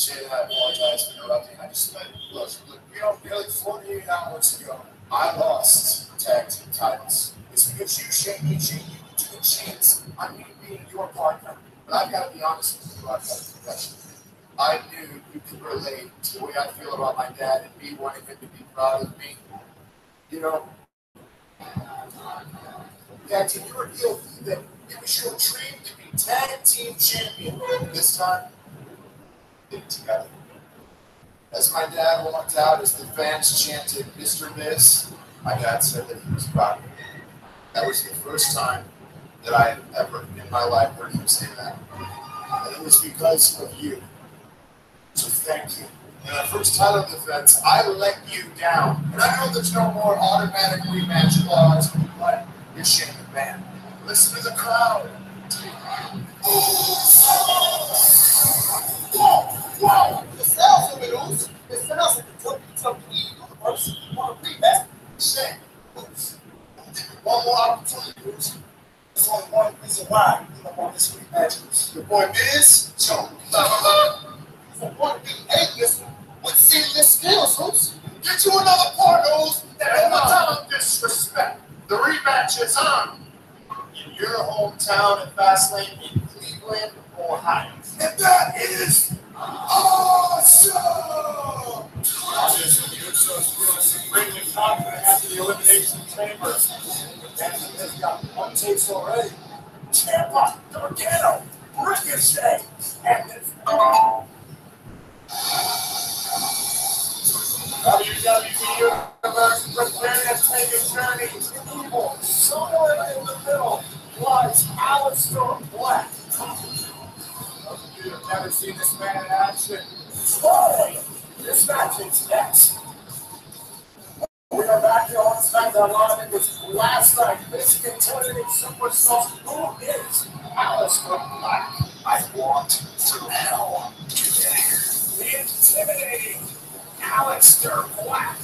Shane, I apologize for interrupting. I just look, nearly 48 hours ago, I lost tag team titles. It's because you, Shane, you took a chance on me being your partner. But I've got to be honest with you about that confession. I knew you could relate to the way I feel about my dad and me wanting him to be proud of me. You know, Tag team, you revealed that it was your dream to be tag team champion. This time, together. As my dad walked out, as the fans chanted Mr. Miss, my dad said that he was proud of me. That was the first time that I had ever in my life heard him say that. And it was because of you. So thank you. In our first title defense, I let you down. And I know there's no more automatic rematch clause, but you're Shane McMahon. Listen to the crowd. Wow! The sales of it is it sounds like a WWE universe on a rematch. Shane, one more opportunity. There's only one reason why you don't want this rematch. Your boy Miz, choke. For what we ain't listening with seamless skills, Hoops. Get you another part, Hoops. That ain't no time disrespect. The rematch is on in your hometown at Fastlane in Cleveland, Ohio. And that is awesome! Obviously, the Usos feeling supremely confident after the Elimination Chamber. And they've got one taste already. Ciampa, Gargano, Ricochet, and this WWE Universe preparing to take a journey to evil. Somewhere in the middle lies Aleister Black. Those of you who have never seen this man in action, boy, this match is next. We are back here on SmackDown Live. It was last night. This intimidating superstar. Who is Aleister Black? I want to know. The intimidating Aleister Black.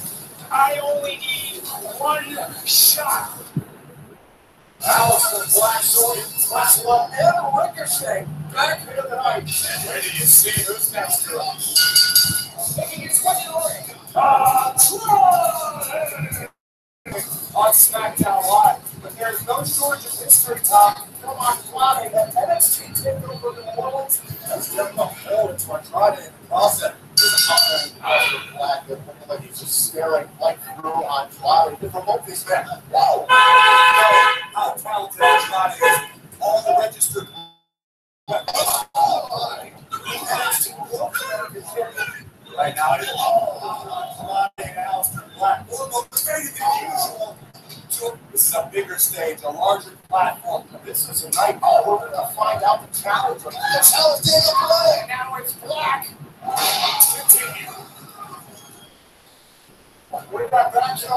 I only need one shot. Aleister Black, Zoe, Last Love, and Ricochet back here tonight. And ready to see who's next to us. Making his way to the ring. On SmackDown Live. But there's no shortage of history talk from Andrade that NXT TakeOver New Orleans has given a hold to Andrade in the process. There's a Aleister Black that looking like he's just staring right through Andrade to promote this man. Whoa! How talented Andrade is. All the registered. Right now, it is Andrade and Aleister Black. More motivated than usual. This is a bigger stage, a larger platform. This is a night we're going to find out the challenger. The challenge is Black. Now it's Black. Continue. We're back here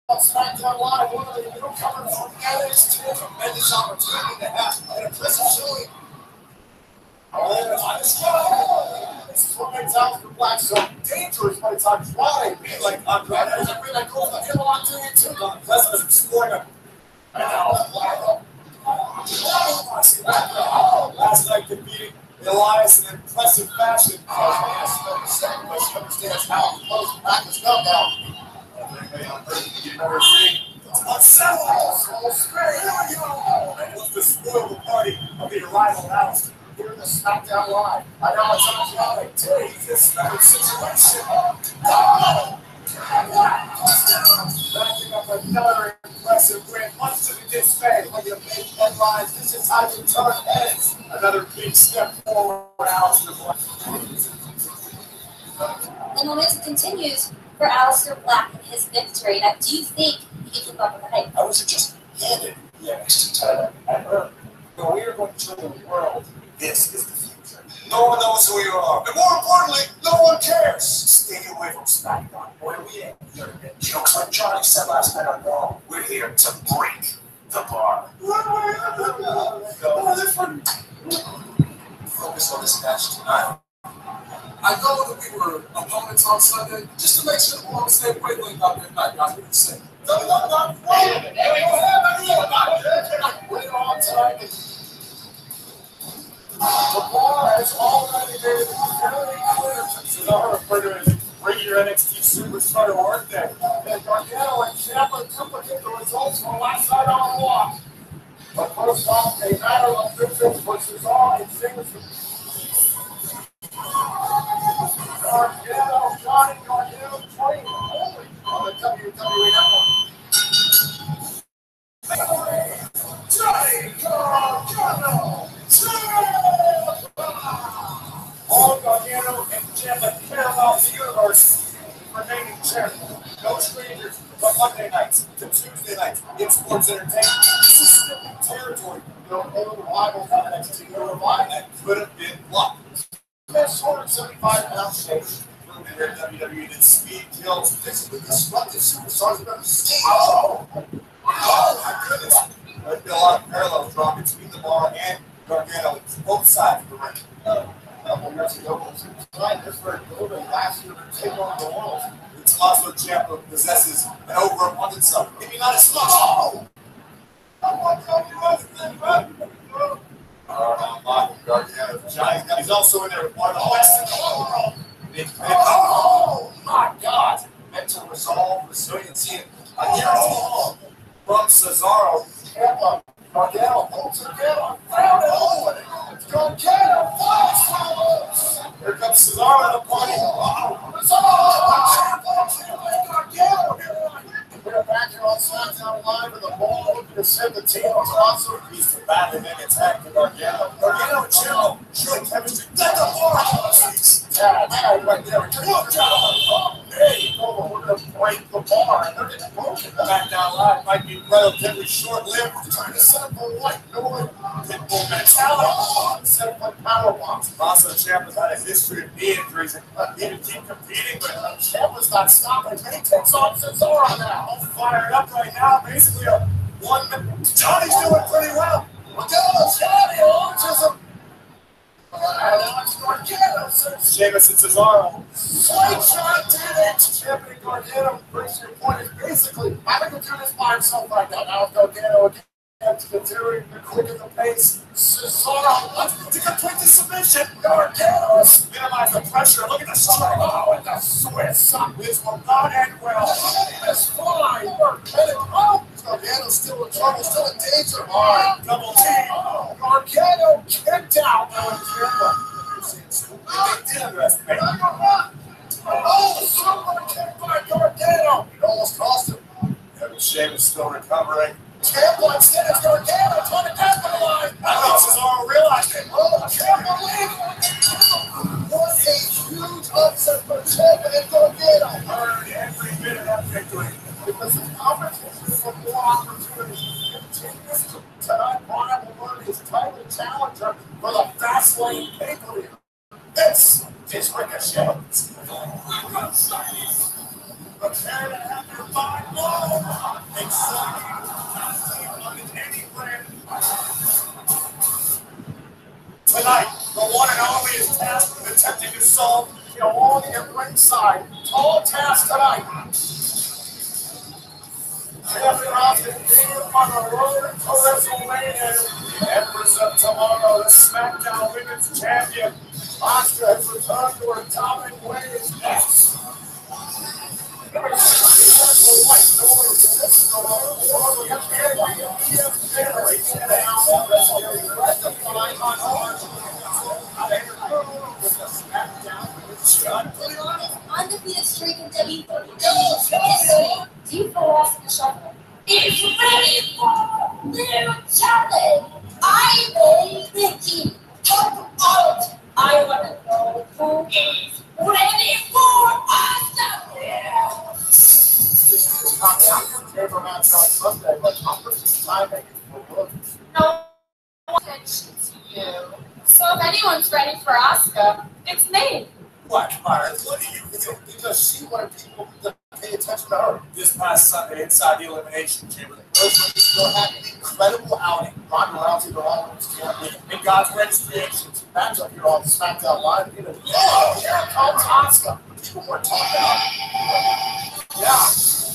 on SmackDown Live. One of the newcomers from NXT. Tremendous opportunity to have an impressive showing. This is what makes Aleister Black so dangerous when it's Andrade being like Andrade. There's a really cool thing. Him on doing it too. The president exploring him. And now Black. Last night defeating Elias in impressive fashion. Second place understands how close Black has come now. Anybody on earth you've never seen? Unsettled. Here we go. And it was the spoil the party of the arrival of Aleister. Here in the SmackDown Live. I know it's Andrade. Take this situation. Backing up another impressive win, much to the dismay when you make headlines. This is how you turn heads. Another big step forward for Aleister Black. The momentum continues for Aleister Black and his victory. Now, do you think he can keep up with the hype? I wasn't just handed the NXT title at her. But we are going to show the world this is the future. No one knows who we are. And more importantly, no one cares. Stay away from SmackDown. Boy, we ain't here to get jokes. Like Johnny said last night on Raw, we're here to break the bar. Focus on this match tonight. I know that we were opponents on Sunday, just to make sure we're on the same wavelength about that night. Guys, what do you say? We're on tonight. The bar has already made it very clear to the reporter is bring your NXT superstar to work there. And Gargano and Ciampa duplicate the results from last night on Raw. But first off, a matter of business versus all in signature. Gargano, Johnny Gargano, trained only on the WWE Network. Johnny Gargano, all Gargano and Ciampa care about the universe remaining champion. No strangers, but Monday nights to Tuesday nights in sports entertainment. This is stripping territory. No old rival from NXT. No revival that could have been blocked. Best 175-pound shape. Proving their WWE that speed kills physically disruptive superstars have ever seen. Oh my goodness. There's been a lot of parallels drawn between the bar and Gargano on both sides of the ring. A couple years ago, tonight, this very good, and last year to take on the world. Tommaso Ciampa possesses an overabundance of, maybe not as much. Oh! He's also in there with one of the best in the world. Oh my God! Mental resolve, resiliency, and I guarantee from Cesaro. Gargano holds it down. Found it over. It's Gargano. Here comes Cesaro in the party. We're back here on SmackDown Live with the ball looking to send the team on also. He's the battle and attack to Gargano. Gargano and Ciampa showing chemistry. That's a bar. Yeah, right there. Look out. Hey, we're going to break the bar. And they're getting broken. SmackDown Live might be relatively short-lived. Trying to set up a white noise. Pitbull mentality. Set up like power bombs. Also, Ciampa's had a history of knee injuries and need to keep competing, but Ciampa's not stopping. He takes on Cesaro now. All fired up right now. Basically a 1 minute. Johnny's doing pretty well. Johnny launches him. Sheamus and Cesaro. Slingshot did it. Ciampa and Gargano, brings your point, is basically having to do this by himself right now. Now Gargano again to the theory, the quick in the pace. Cesaro wants to complete the submission. Gargano minimize the pressure. Look at the strike. Oh, and the Swiss. This will not end well. It's fine. Oh, Gargano's still in trouble, still in danger. All right, double team. Gargano kicked out. They did underestimate. Oh, someone kicked by Gargano. It almost cost him. Kevin Sheamus still recovering. Ciampa instead is Gargano trying to capitalize. I don't know if Cesaro realized it. Oh, Ciampa leading. What a huge upset for Ciampa and Gargano. Earned every bit of that victory. Because the competition for more opportunities continues tonight. Brian will learn his title challenger for the Fastlane pay-per-view. This is Ricochet. Prepare to have your mind blown. Exciting. Any brand. Tonight, the one and only is tasked with attempting to solve the along at ringside. Tall task tonight. Champion Austin on the road to WrestleMania. The Empress of Tomorrow, the SmackDown Women's Champion. Asuka has returned to her dominant ways next. Undefeated streak in WWE. Do you feel lost in the shuffle? It's ready for new challenge. I'm ready, Ricky. Come out. I want to know who is ready for match on Sunday, but Conference timing for work. No attention to you. So if anyone's ready for Asuka, it's me. What, Myra? What do you think? Because she wanted people to pay attention to her. This past Sunday inside the Elimination Chamber, the first one still had an incredible outing. Ronda Rousey, the Women's Champion, and God's greatest creations. Matchup here on SmackDown Live. Oh, here comes Asuka. People weren't talking about it. Yeah.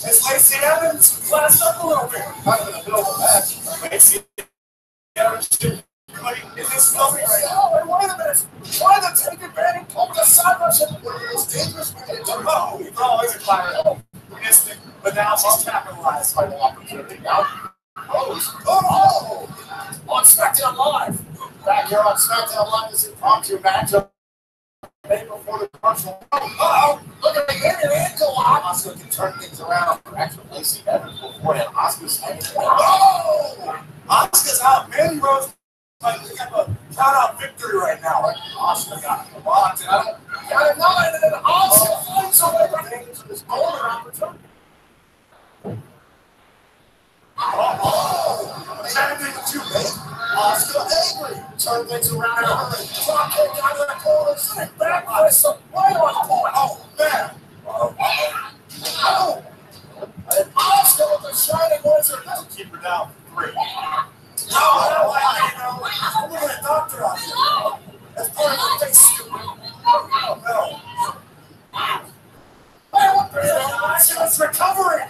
It's Lacey Evans classed up a little bit. Kind of in the middle of the match. Lacey Evans in this filming right now. Wait, wait a minute. Trying to take advantage of the side rush and one of the most dangerous ways. Oh, he's always a fire. Instant, but now she's capitalized by the opportunity. Now, oh, on SmackDown Live. Back here on SmackDown Live, this impromptu matchup. Before the commercial. Uh-oh, look at the ankle lock. Asuka can turn things around. Actually, Lacey Evans beforehand. Asuka's hanging. Oh! Asuka's out. Mandy Rose might have a count-out victory right now. Like, Asuka got blocked, and I don't got it nine, and then Asuka fights away from things with this golden opportunity. Anything too late. Asuka angry. Turn things around in a hurry. Drop kick out of the corner. Stick back by some right on point. Oh, man. Oh. And Asuka with the shining wizard. That'll keep her down for 3. I'm looking at a doctor out here. That's part of the thing, stupid. Oh, no. Asuka's recovering.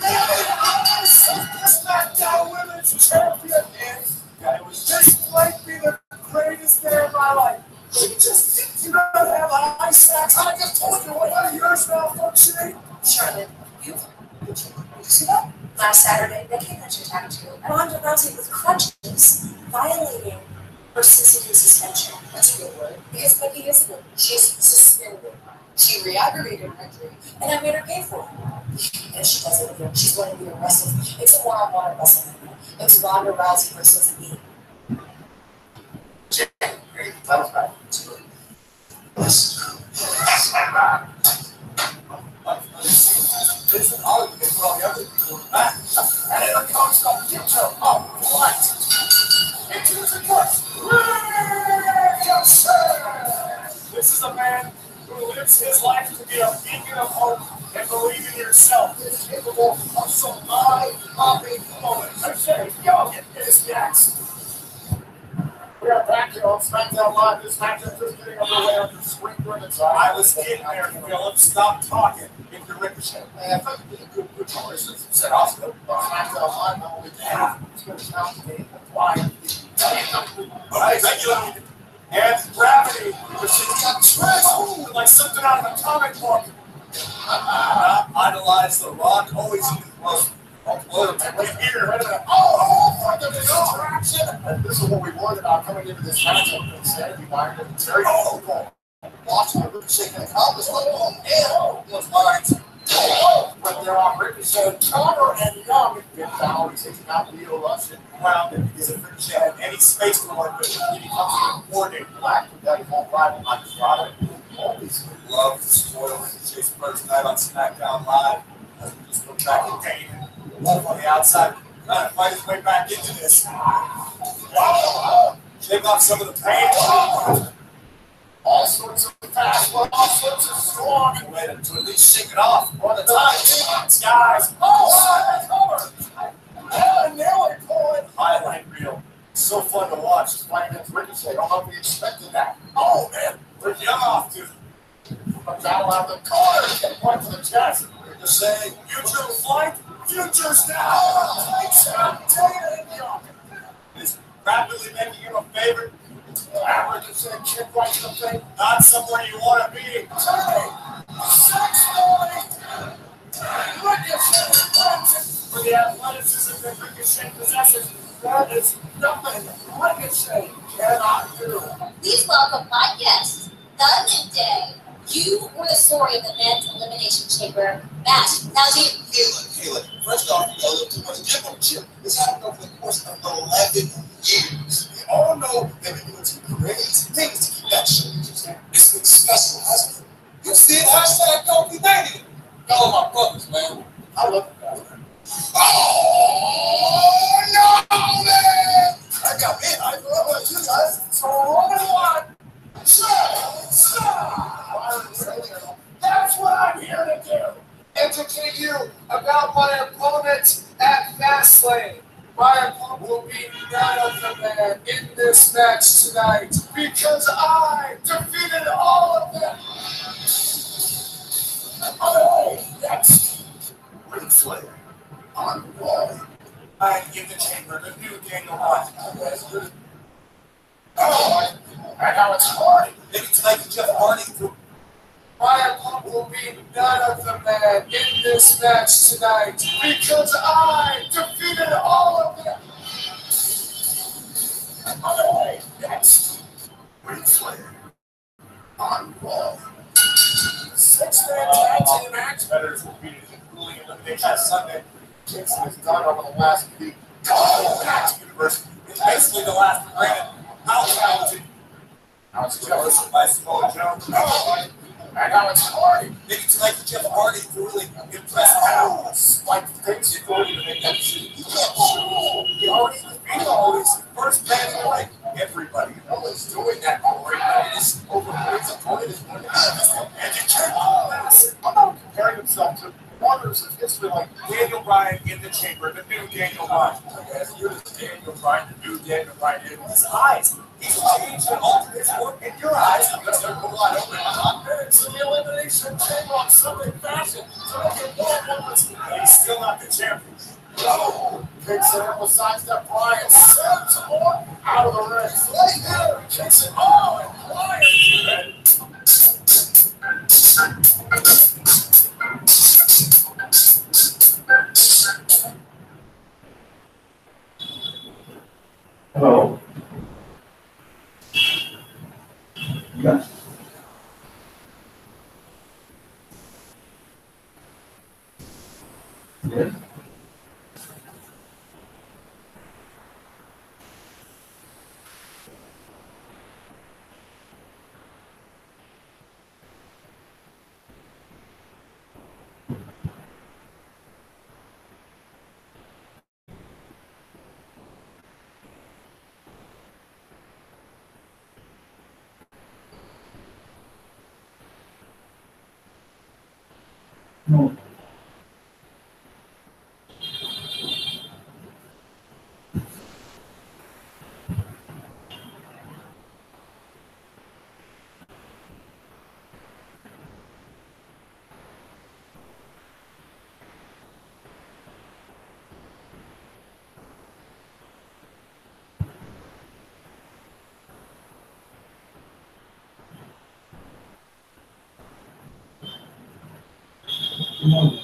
SmackDown Women's Champion. And it was just like being the greatest my life. You just, you don't have ice sacks. I just told you what yours malfunctioning. Charlotte, you see that? Last Saturday, they came at your tattoo. Ronda Rousey with crutches, violating her 60-day suspension. That's a good word. Because Becky is good. She's suspended. She re-aggravated her injury, and I made her pay for it. And if she does it again, she's going to be arrested. It's a one-on-one wrestling. It's Ronda Rousey versus me. Jay, that was bad. Listen, all of you put all the other people back. And here comes the future of light. Introducing first, this is a man who lives his life to be a beacon of hope and believe in yourself. Is capable of some eye-popping moments. I say, yo, get this next. We are back here on SmackDown Live. This matchup just getting underway after swing during the time. I was getting there, Philip. Stop talking. Get the ricochet. I thought you did a good choice. You said also SmackDown Live, not only that, it's going to count the game of flying. Regulated. And gravity. But she's got transformed like something out of a comic book. Idolize The Rock. Always in the close. This is what we warned about coming into this matchup. Instead, we wired it very watching the Ricochet can accomplish what those lines. When they're on Ricochet, Connor and Young, Finn Balor taking out Leo Rush and Brown, and because if Ricochet had any space to work with, he becomes an important black with that whole rival on his product. Always love to spoil Ricochet's first night on SmackDown Live. Just look back at Kane. Wolf on the outside, trying to fight his way back into this. Shake off some of the pain. All sorts of fast, all sorts of strong, and way to at least shake it off. One at a time, guys. And now I pull it. Highlight reel. So fun to watch. Just fighting against Ricochet. I don't know if we expected that. Oh man, where's Young off to? Comes out around the corner, get point to the chest. Just saying, future flight. Future's now! It's Young. Is rapidly making him a favorite. Ricochet kick right to the face. Not somewhere you want to be. Ricochet for the athleticism that Ricochet possesses. That is nothing Ricochet cannot do. Please welcome my guest, the New Day. You were the story of the men's elimination chamber match. Now, Caleb, first off, you got a little too much championship. This happened over the course of 11 years. We all know they've been doing some crazy things to keep that show. It's been special, hasn't it? You see it? Hashtag Kofi Mania. Y'all are my brothers, man. I love you guys, man. Oh, no, man! I got me. I love you guys. So, one. That's what I'm here to do. Educate you about my opponent at Fastlane. My opponent will be none of the man in this match tonight because I defeated all of them. Oh, next, Ric Flair on Raw. I in the chamber, the new Daniel Bryan. Oh, and now it's Hardy. Maybe tonight Jeff Hardy through. My opponent will be none of the man in this match tonight because I defeated all of them. Okay, next, Ric Flair on Raw. 6-man tag team match. Competitors will be ruling elimination Sunday. Kingston has done over the last week. Oh, that's universe. It's basically the last agreement. How talented. Now it's jealous by Samoa Joe. Oh, and now it's Hardy. Maybe tonight Jeff Hardy to really impress how like things you go to make that shit. He already defeated all these first man in the ring. Everybody is doing that already. It is overplayed. Opponent is winning. And you can't pass. I'm not comparing himself to wonders of history like Daniel Bryan in the chamber, the new Daniel Bryan. As you're the Daniel Bryan, the new Daniel Bryan, in his eyes. He's changed and altered his work in your eyes because they're a lot open. It's in the elimination chamber on Sunday fashion. So he's still not the champion. No. Kicks it in with sidestep Bryan. Sends more out of the ring. Right there. Kicks it. Oh, Hello. Yes. Yes. No. No.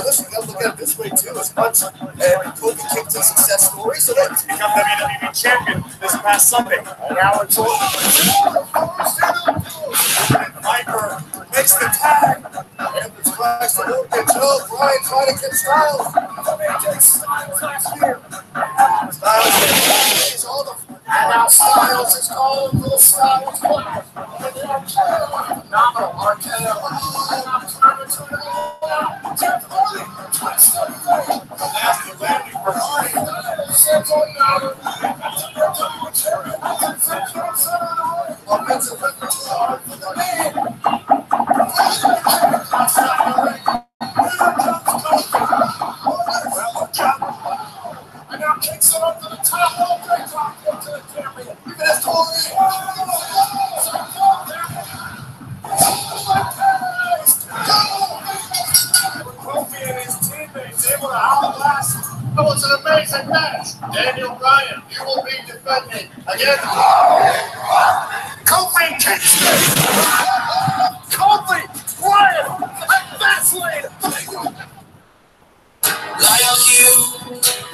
Listen, you gotta look at it this way too. As much Kobe kicked a success story, so that to become WWE champion this past Sunday. And now it's all. Viper makes the tag. And it's Christ, the Lord gets Joe. Brian trying to get Styles. Styles last year. Styles is all the. And now Styles is calling for the Styles clash. Novel, RKO. And I'm trying to turn it around. Jeff Hardy. That's the landing for Hardy. Sends on Novel. Offensive repertoire for the man. And now kicks it up to the top. Oh, great top to the champion. That's Kofi and his teammates able to outlast. That was an amazing match. Daniel Bryan, you will be defending against Kofi Kingston. Kofi, Bryan, and Fastlane. Like you,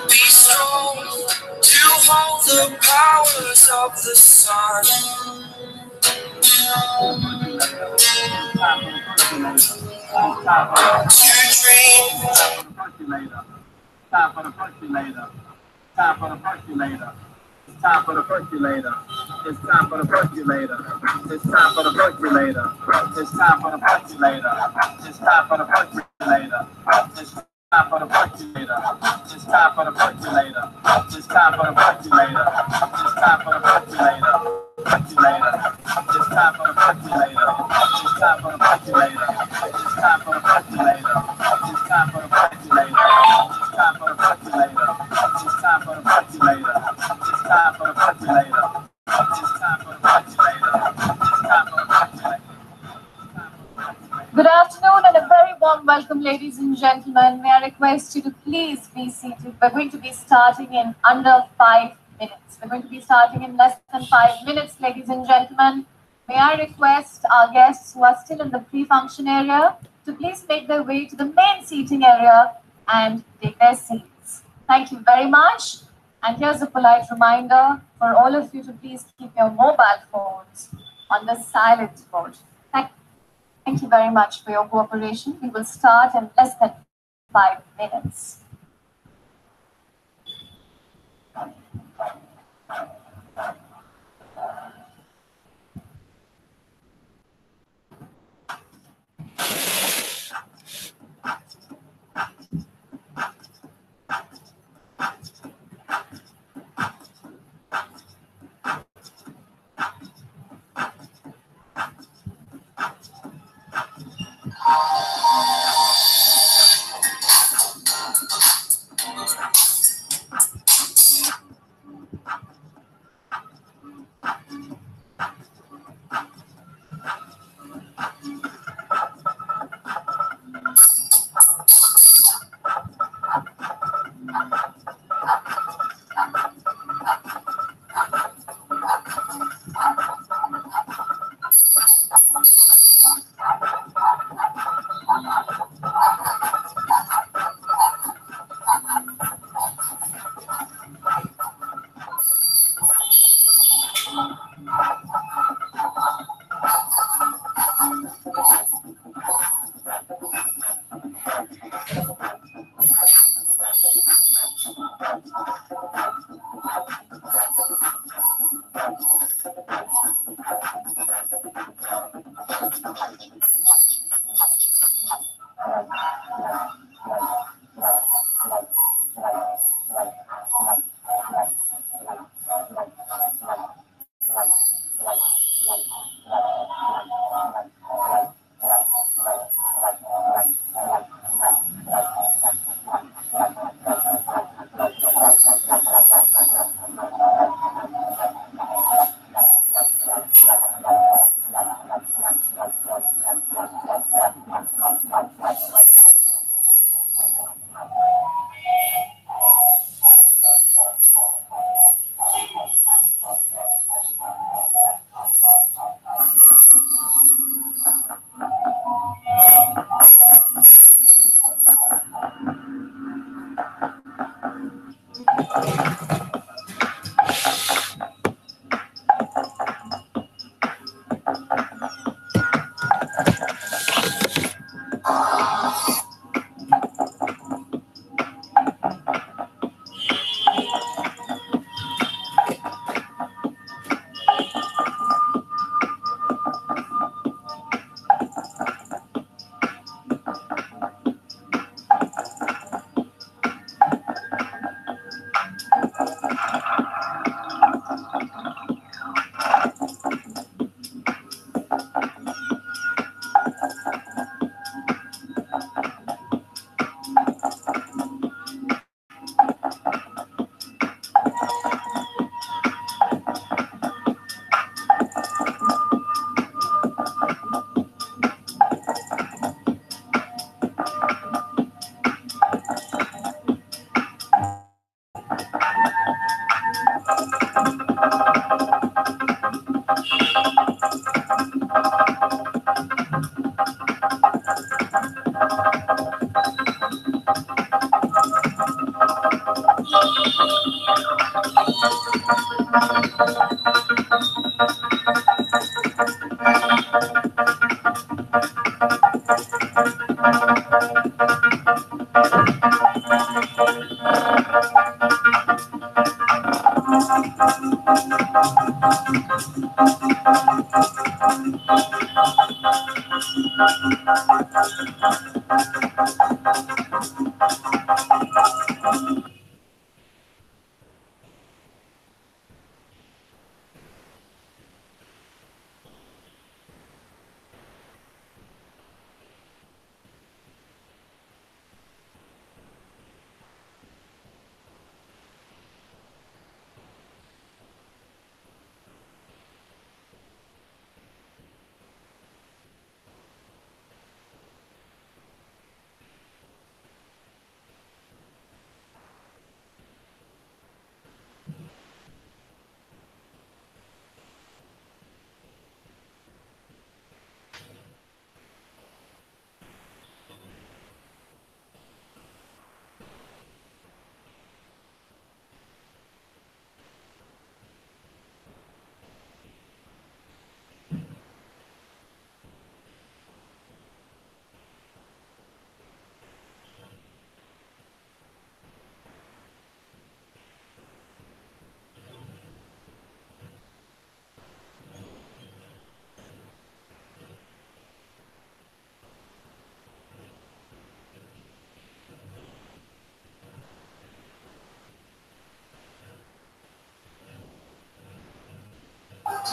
be strong to hold the powers of the sun. To dream. Time for the percolator. Time for the percolator. Time for the percolator. It's time for the percolator. It's time for the percolator. It's time for the percolator. It's time for the percolator. It's time for the percolator. It's time for the percolator. It's time for the percolator. It's time for the percolator. Percolator. It's time for the percolator. It's time for the percolator. It's time for the percolator. It's time for the percolator. It's time for the percolator. It's time for the percolator. It's time for the percolator. It's time for the percolator. It's time for the percolator. Good afternoon and a very warm welcome, ladies and gentlemen. May I request you to please be seated. We're going to be starting in under 5 minutes. We're going to be starting in less than 5 minutes, ladies and gentlemen. May I request our guests who are still in the pre-function area to please make their way to the main seating area and take their seats. Thank you very much. And here's a polite reminder for all of you to please keep your mobile phones on the silent mode. Thank you very much for your cooperation. We will start in less than 5 minutes.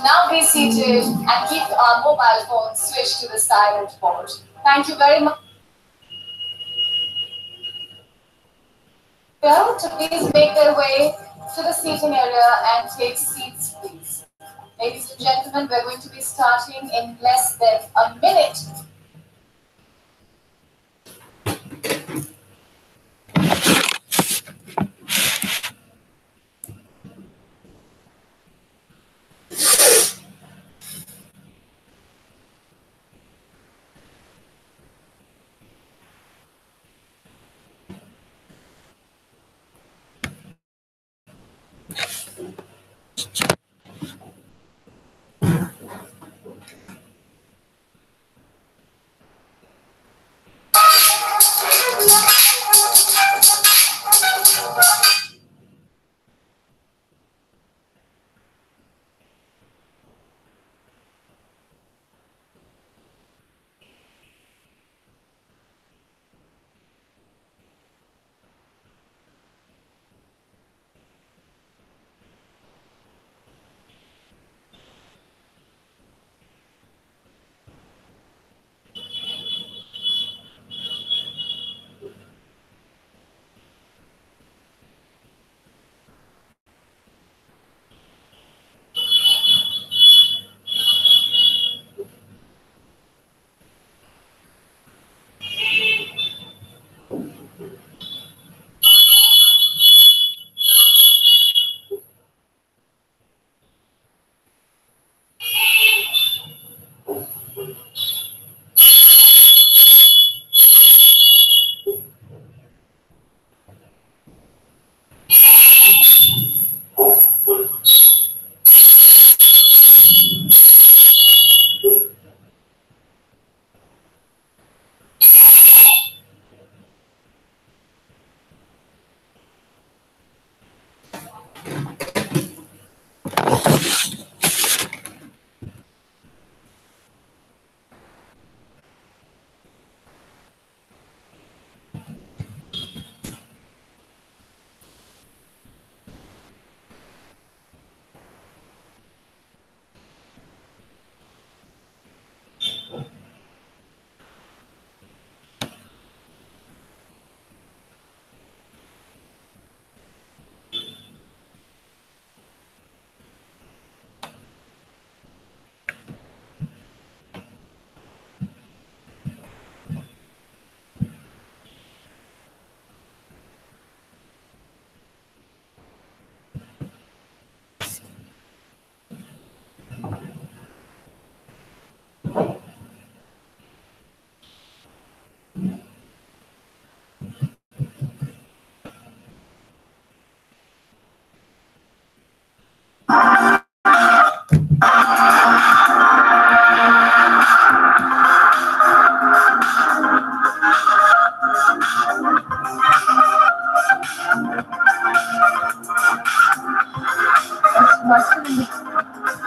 Now be seated and keep our mobile phones switched to the silent mode. Thank you very much. To please make their way to the seating area and take seats, please. Ladies and gentlemen, we're going to be starting in less than a minute.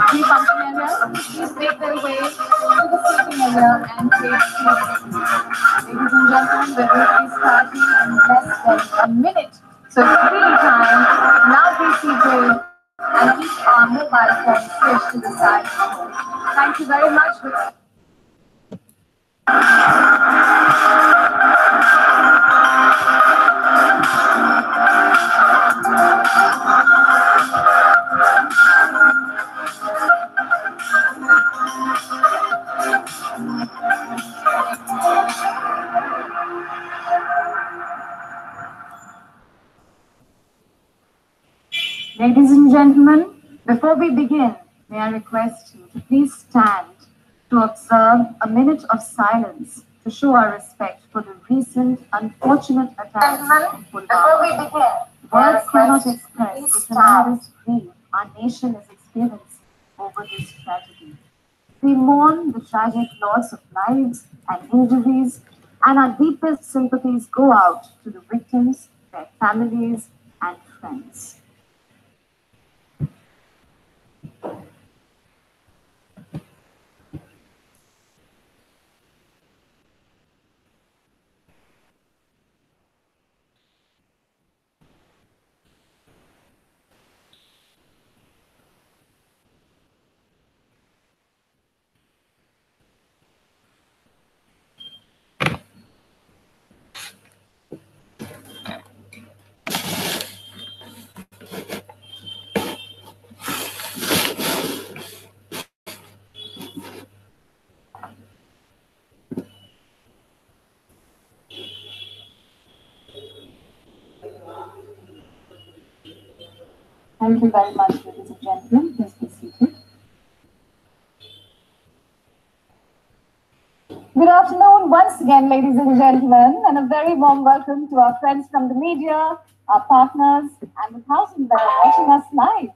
Pre-function area, please make their way to the seating area and take seats. Ladies and gentlemen, we're going to be starting in less than a minute. So it's really time. Now be seated and keep our mobile phone switched to the side. Thank you very much. Ladies and gentlemen, before we begin, may I request you to please stand to observe a minute of silence to show our respect for the recent unfortunate attacks in Pulwama. Words cannot express the tremendous grief our nation is experiencing over this tragedy. We mourn the tragic loss of lives and injuries, and our deepest sympathies go out to the victims, their families, and friends. Thank you very much, ladies and gentlemen. Please be seated. Good afternoon once again, ladies and gentlemen, and a very warm welcome to our friends from the media, our partners, and the thousands that are watching us live.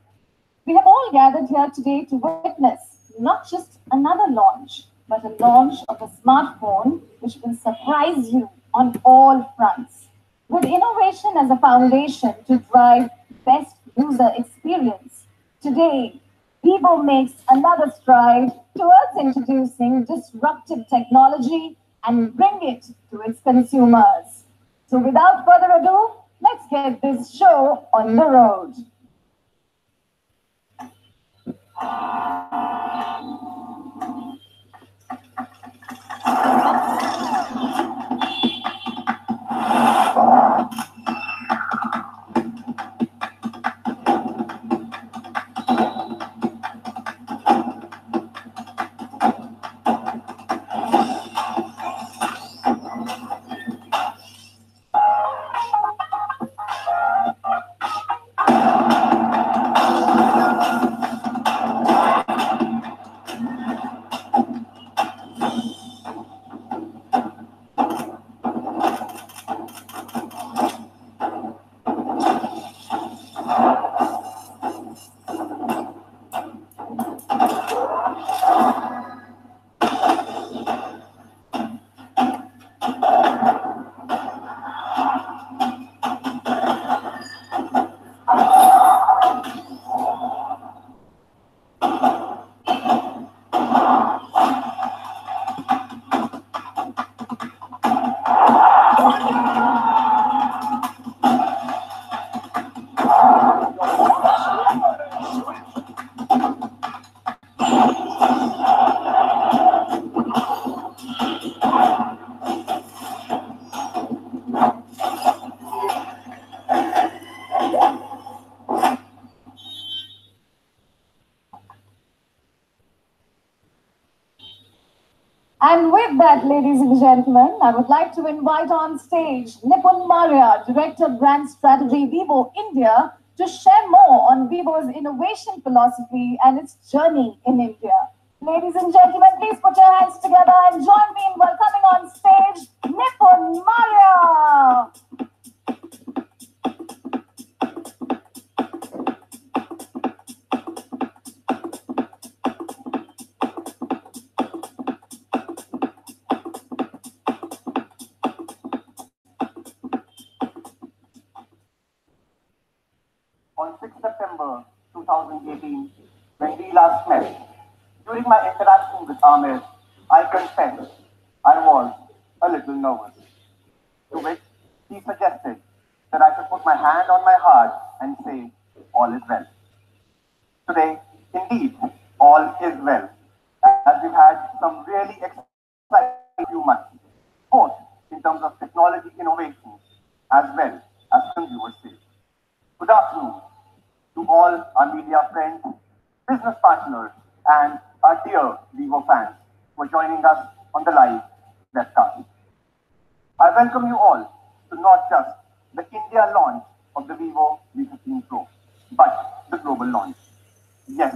We have all gathered here today to witness not just another launch, but a launch of a smartphone which will surprise you on all fronts. With innovation as a foundation to drive best user experience, today Vivo makes another stride towards introducing disruptive technology and bring it to its consumers. So without further ado, let's get this show on the road. And with that, ladies and gentlemen, I would like to invite on stage Nipun Maurya, Director Brand Strategy, Vivo India, to share more on Vivo's innovation philosophy and its journey in India. Ladies and gentlemen, please put your hands together and join me in welcoming on stage Nipun Maurya. On 6 September 2018, when we last met, during my interaction with Amir, I confessed I was a little nervous. To which he suggested that I should put my hand on my heart and say, all is well. Today, indeed, all is well, as we've had some really exciting few months, both in terms of technology innovation as well as consumer sales. Good afternoon to all our media friends, business partners, and our dear Vivo fans who are joining us on the live webcast. I welcome you all to not just the India launch of the Vivo V15 Pro, but the global launch. Yes,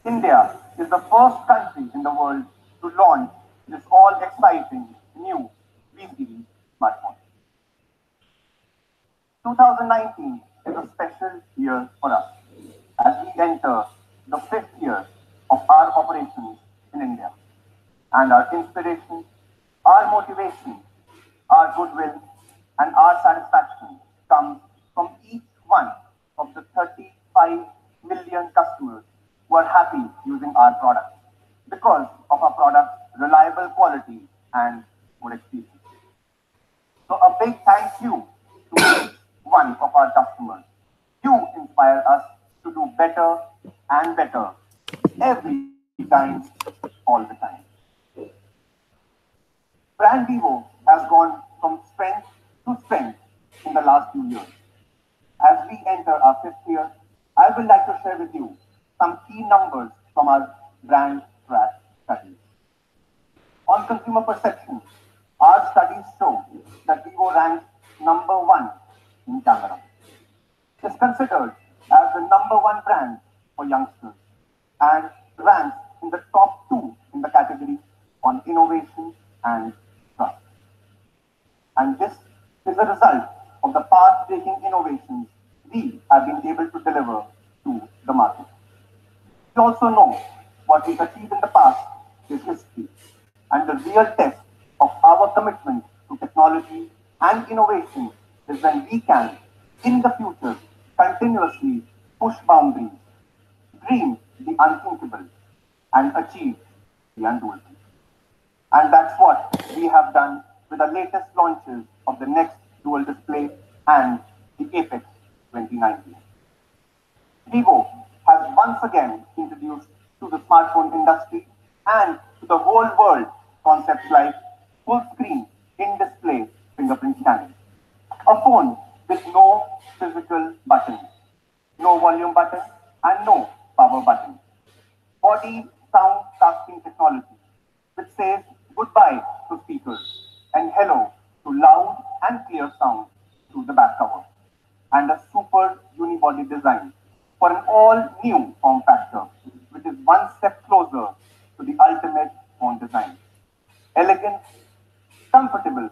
India is the first country in the world to launch this all-exciting new V-series smartphone. 2019 is a special year for us as we enter the 5th year of our operations in India. And our inspiration, our motivation, our goodwill, and our satisfaction comes from each one of the 35 million customers who are happy using our products because of our product's reliable quality and good experience. So a big thank you to each one of our customers. You inspire us to do better and better every time, all the time. Brand Vivo has gone from strength to strength in the last few years. As we enter our 5th year, I would like to share with you some key numbers from our brand track studies. On consumer perception, our studies show that Vivo ranks #1 in camera. It's considered as the #1 brand for youngsters and ranks in the top 2 in the category on innovation and trust. And this is a result of the path-breaking innovations we have been able to deliver to the market. We also know what we achieved in the past is history, and the real test of our commitment to technology and innovation is when we can, in the future, continuously push boundaries, dream the unthinkable, and achieve the undoable. And that's what we have done with the latest launches of the next dual display and the Apex 2019. Vivo has once again introduced to the smartphone industry and to the whole world concepts like full screen in-display fingerprint scanning, a phone with no physical buttons, no volume button, and no power button. Body sound casting technology, which says goodbye to speakers and hello to loud and clear sound through the back cover, and a super unibody design for an all-new form factor, which is one step closer to the ultimate phone design. Elegant, comfortable,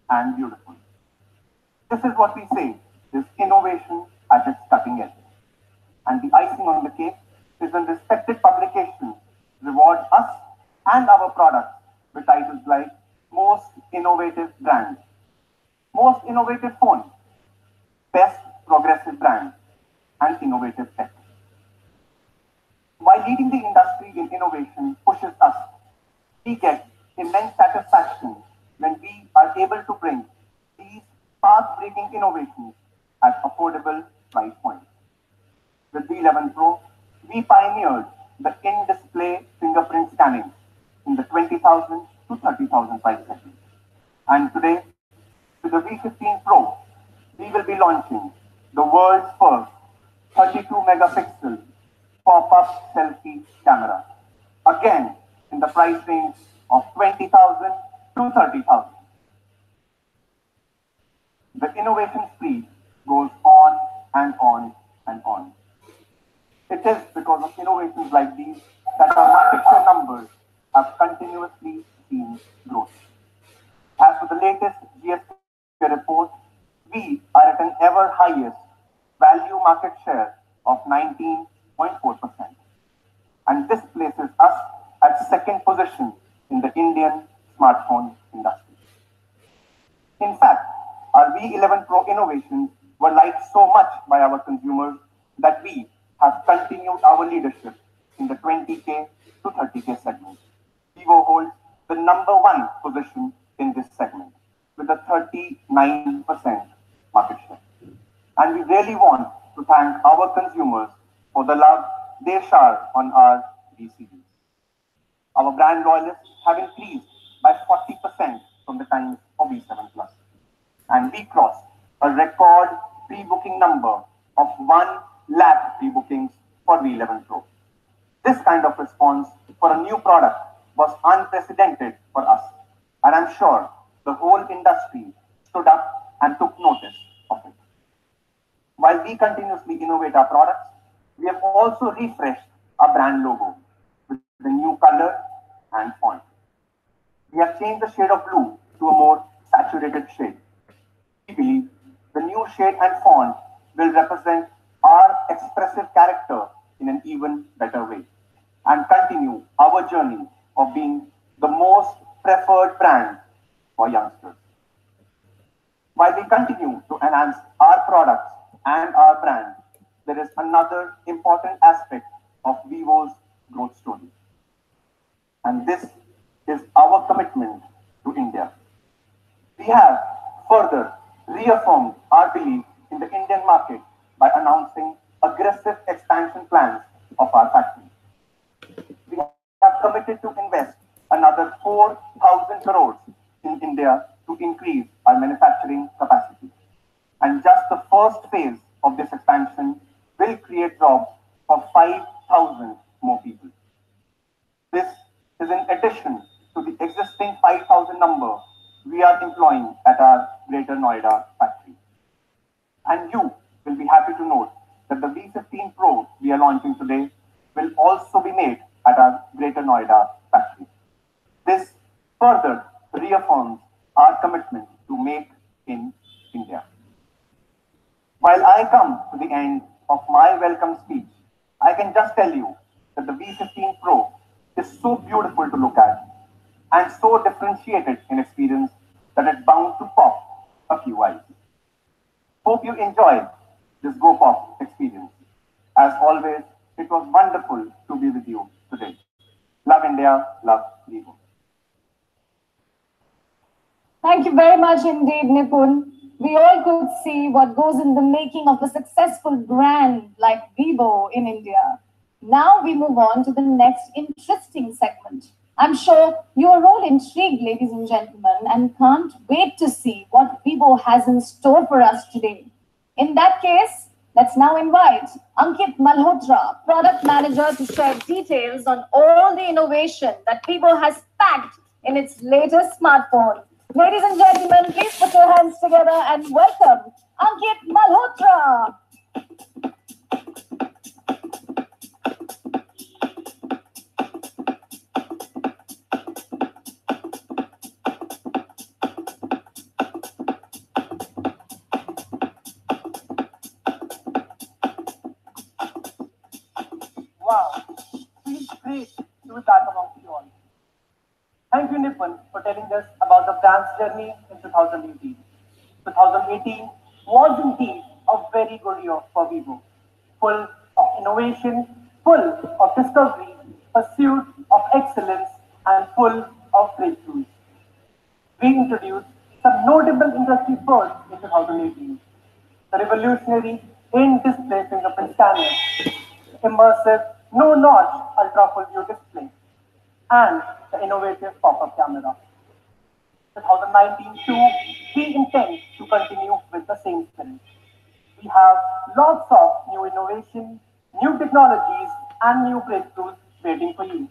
and beautiful. This is what we say is innovation at its cutting edge. And the icing on the cake is when respected publications reward us and our products with titles like Most Innovative Brand, Most Innovative Phone, Best Progressive Brand, and Innovative Tech. While leading the industry in innovation pushes us, we get immense satisfaction when we are able to bring these path-breaking innovations at affordable price points. With V11 Pro, we pioneered the in-display fingerprint scanning in the 20,000 to 30,000 price segment. And today, with the V15 Pro, we will be launching the world's first 32 megapixel pop-up selfie camera, again in the price range of 20,000 to 30,000. The innovation spree goes on and on and on. It is because of innovations like these that our market share numbers have continuously seen growth. As for the latest GST report, we are at an ever highest value market share of 19.4%. And this places us at second position in the Indian smartphone industry. In fact, our V11 Pro innovations were liked so much by our consumers that we have continued our leadership in the 20K to 30K segment. Vivo holds the #1 position in this segment with a 39% market share. And we really want to thank our consumers for the love they shower on our VCDs. Our brand loyalists have increased by 40% from the time of V7 Plus. And we crossed a record pre-booking number of 1 lakh pre-bookings for V11 Pro. This kind of response for a new product was unprecedented for us, and I'm sure the whole industry stood up and took notice of it. While we continuously innovate our products, we have also refreshed our brand logo with the new color and font. We have changed the shade of blue to a more saturated shade. We believe the new shade and font will represent our expressive character in an even better way and continue our journey of being the most preferred brand for youngsters. While we continue to enhance our products and our brand, there is another important aspect of Vivo's growth story. And this is our commitment to India. We have further reaffirmed our belief in the Indian market by announcing aggressive expansion plans of our factory. We have committed to invest another 4,000 crores in India to increase our manufacturing capacity. And just the first phase of this expansion will create jobs for 5,000 more people. This is in addition to the existing 5,000 number we are employing at our Greater Noida factory. And you will be happy to note that the V15 Pro we are launching today will also be made at our Greater Noida factory. This further reaffirms our commitment to make in India. While I come to the end of my welcome speech, I can just tell you that the V15 Pro is so beautiful to look at and so differentiated in experience that it's bound to pop a few eyes. Hope you enjoyed this Go Pop experience. As always, it was wonderful to be with you today. Love India, love Vivo. Thank you very much indeed, Nipun. We all could see what goes in the making of a successful brand like Vivo in India. Now we move on to the next interesting segment. I'm sure you are all intrigued, ladies and gentlemen, and can't wait to see what Vivo has in store for us today. In that case, let's now invite Ankit Malhotra, Product Manager, to share details on all the innovation that Vivo has packed in its latest smartphone. Ladies and gentlemen, please put your hands together and welcome Ankit Malhotra. Wow, feels great to be back amongst you all. Thank you, Nipun, for telling us about the brand's journey in 2018. 2018 was indeed a very good year for Vivo, full of innovation, full of discovery, pursuit of excellence, and full of breakthroughs. We introduced some notable industry firsts in 2018. The revolutionary in-display fingerprint scanner, immersive no-notch ultra-full view display, and the innovative pop-up camera. 2019 too, we intend to continue with the same spirit. We have lots of new innovation, new technologies, and new breakthroughs waiting for you.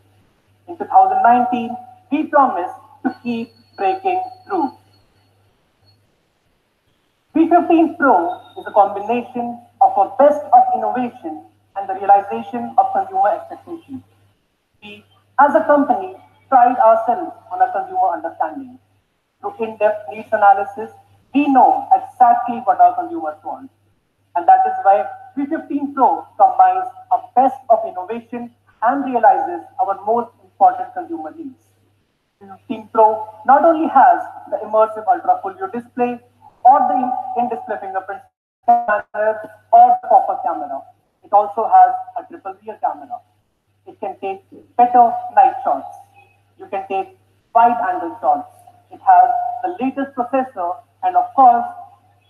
In 2019, we promise to keep breaking through. V15 Pro is a combination of a best of innovation and the realization of consumer expectations. We, as a company, pride ourselves on our consumer understanding. Through in-depth needs analysis, we know exactly what our consumers want. And that is why V15 Pro combines a best of innovation and realizes our most important consumer needs. V15 Pro not only has the immersive ultra full view display or the in-display fingerprint scanner or the pop-up camera. It also has a triple rear camera. It can take better night shots. You can take wide angle shots. It has the latest processor, and of course,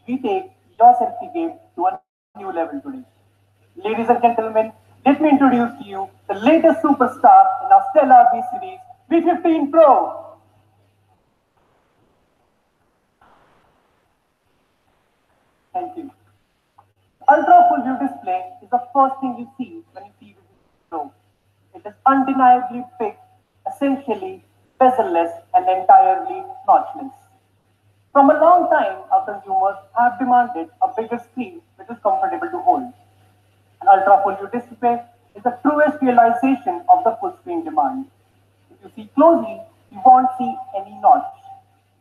we take your selfie game to a new level today. Ladies and gentlemen, let me introduce to you the latest superstar in our Stellar V series, V15 Pro. Thank you. Ultra full view display is the first thing you see when you see V15 Pro. It is undeniably big, essentially bezel-less and entirely notchless. From a long time, our consumers have demanded a bigger screen which is comfortable to hold. An ultra full view display is the truest realization of the full screen demand. If you see closely, you won't see any notch.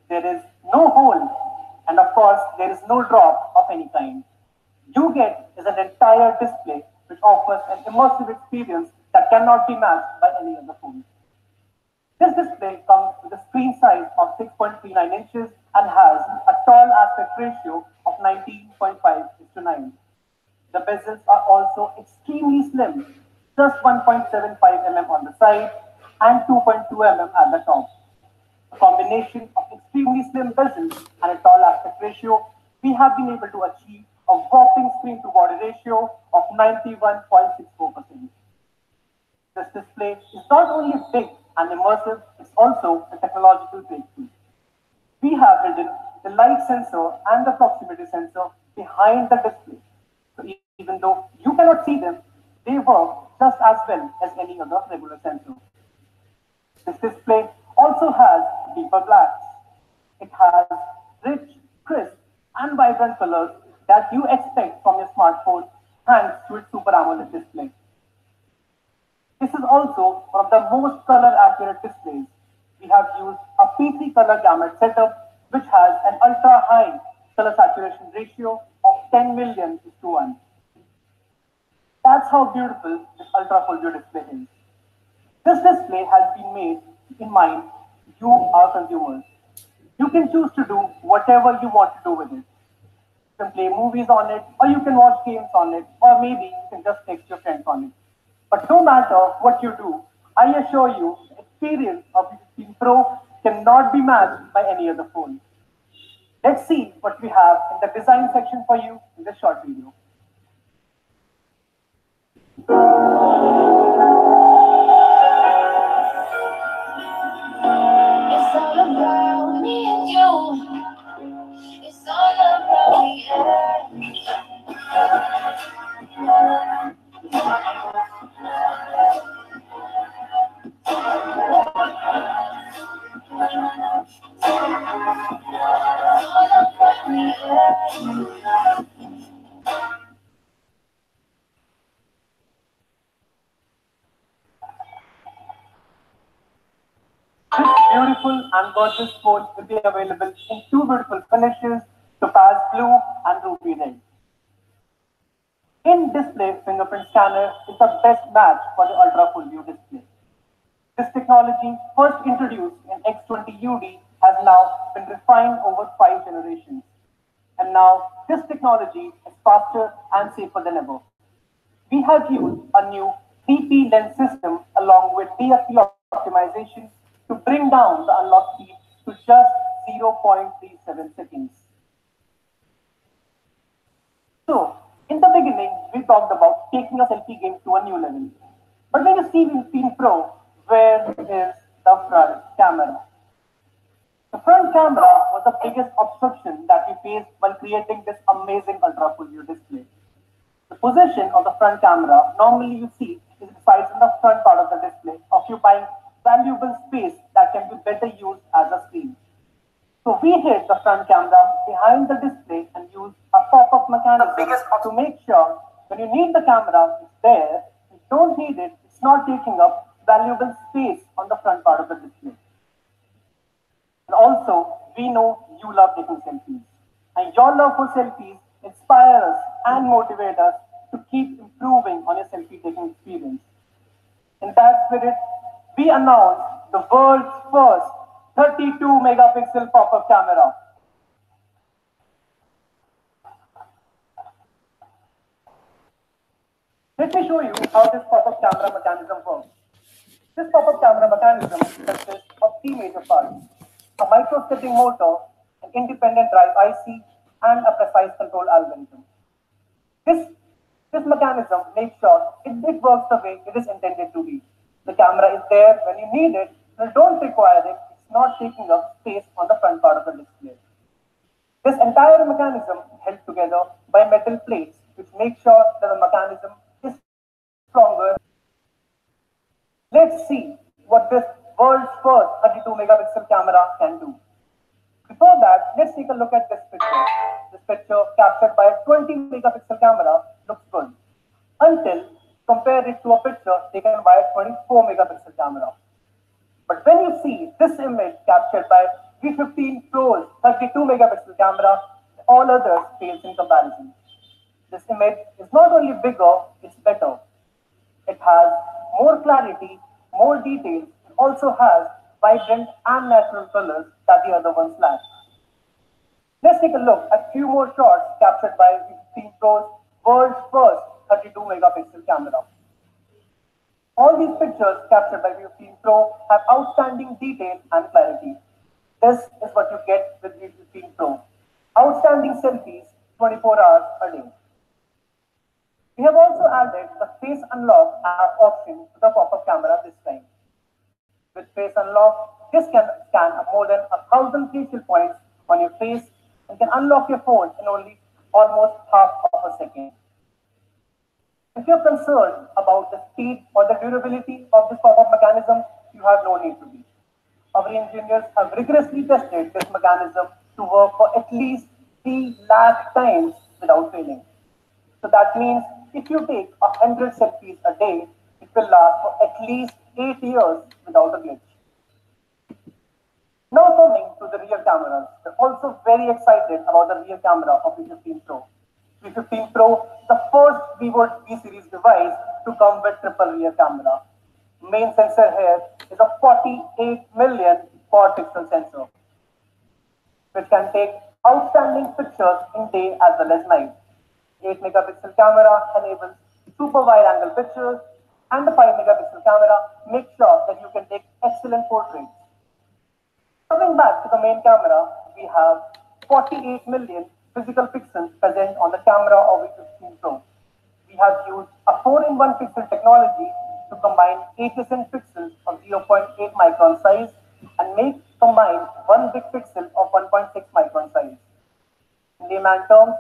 There is no hole, and of course, there is no drop of any kind. You get is an entire display which offers an immersive experience that cannot be matched by any other phone. This display comes with a screen size of 6.39 inches and has a tall aspect ratio of 19.5:9. The bezels are also extremely slim, just 1.75 mm on the side and 2.2 mm at the top. A combination of extremely slim bezels and a tall aspect ratio, we have been able to achieve a whopping screen-to-body ratio of 91.64%. This display is not only big and immersive, it's also a technological breakthrough. We have hidden the light sensor and the proximity sensor behind the display. So even though you cannot see them, they work just as well as any other regular sensor. This display also has deeper blacks. It has rich, crisp, and vibrant colors that you expect from your smartphone thanks to its Super AMOLED display. This is also one of the most color accurate displays. We have used a P3 color gamut setup which has an ultra high color saturation ratio of 10 million to 1. That's how beautiful this ultra full view display is. This display has been made in mind you, our consumers. You can choose to do whatever you want to do with it. You can play movies on it, or you can watch games on it, or maybe you can just text your friends on it. But no matter what you do, I assure you, the experience of the 15 Pro cannot be matched by any other phone. Let's see what we have in the design section for you in this short video. It's all about me and you. It's all about me and you. This beautiful and gorgeous phone will be available in two beautiful finishes, topaz blue and ruby red. In-display fingerprint scanner is the best match for the ultra full view display. This technology, first introduced in X20UD, has now been refined over 5 generations. And now this technology is faster and safer than ever. We have used a new DP lens system along with DFP optimization to bring down the unlock speed to just 0.37 seconds. So, in the beginning, we talked about taking a selfie game to a new level. But when you see V15 Pro, where is the front camera? The front camera was the biggest obstruction that we faced while creating this amazing ultra full view display. The position of the front camera normally you see is resides in the front part of the display, occupying valuable space that can be better used as a screen. So we hid the front camera behind the display and used a pop-up mechanism to make sure when you need the camera, it's there. If you don't need it, it's not taking up valuable space on the front part of the display. And also, we know you love taking selfies. And your love for selfies inspire us and motivate us to keep improving on your selfie taking experience. In that spirit, we announced the world's first 32 megapixel pop-up camera. Let me show you how this pop-up camera mechanism works. This pop-up camera mechanism consists of 3 major parts: a micro-stepping motor, an independent drive IC, and a precise control algorithm. This mechanism makes sure it works the way it is intended to be. The camera is there when you need it, and you don't require it, it's not taking up space on the front part of the display. This entire mechanism is held together by metal plates, which make sure that the mechanism is stronger. Let's see what this world's first 32 megapixel camera can do. Before that, let's take a look at this picture. This picture captured by a 20 megapixel camera looks good until compare it to a picture taken by a 24 megapixel camera. But when you see this image captured by V15 Pro's 32 megapixel camera, all others fails in comparison. This image is not only bigger, it's better. It has more clarity, more details, and also has vibrant and natural colors that the other ones lack. Let's take a look at a few more shots captured by V15 Pro's world's first 32 megapixel camera. All these pictures captured by V15 Pro have outstanding detail and clarity. This is what you get with V15 Pro. Outstanding selfies 24 hours a day. We have also added the Face Unlock app option to the pop-up camera this time. With Face Unlock, this can scan more than 1,000 facial points on your face and can unlock your phone in only almost half of a second. If you're concerned about the speed or the durability of this pop-up mechanism, you have no need to be. Our engineers have rigorously tested this mechanism to work for at least 3 lakh times without failing. So that means If you take 100 selfies a day, it will last for at least 8 years without a glitch. Now coming to the rear cameras, we're also very excited about the rear camera of V15 Pro. V15 Pro, the first Vivo V series device to come with triple rear camera. Main sensor here is a 48 million quad pixel sensor, which can take outstanding pictures in day as well as night. 8 megapixel camera enables super wide angle pictures, and the 5 megapixel camera makes sure that you can take excellent portraits. Coming back to the main camera, we have 48 million physical pixels present on the camera of V15 Pro. We have used a 4-in-1 pixel technology to combine 8 distant pixels of 0.8 micron size and make combined one big pixel of 1.6 micron size. In layman terms,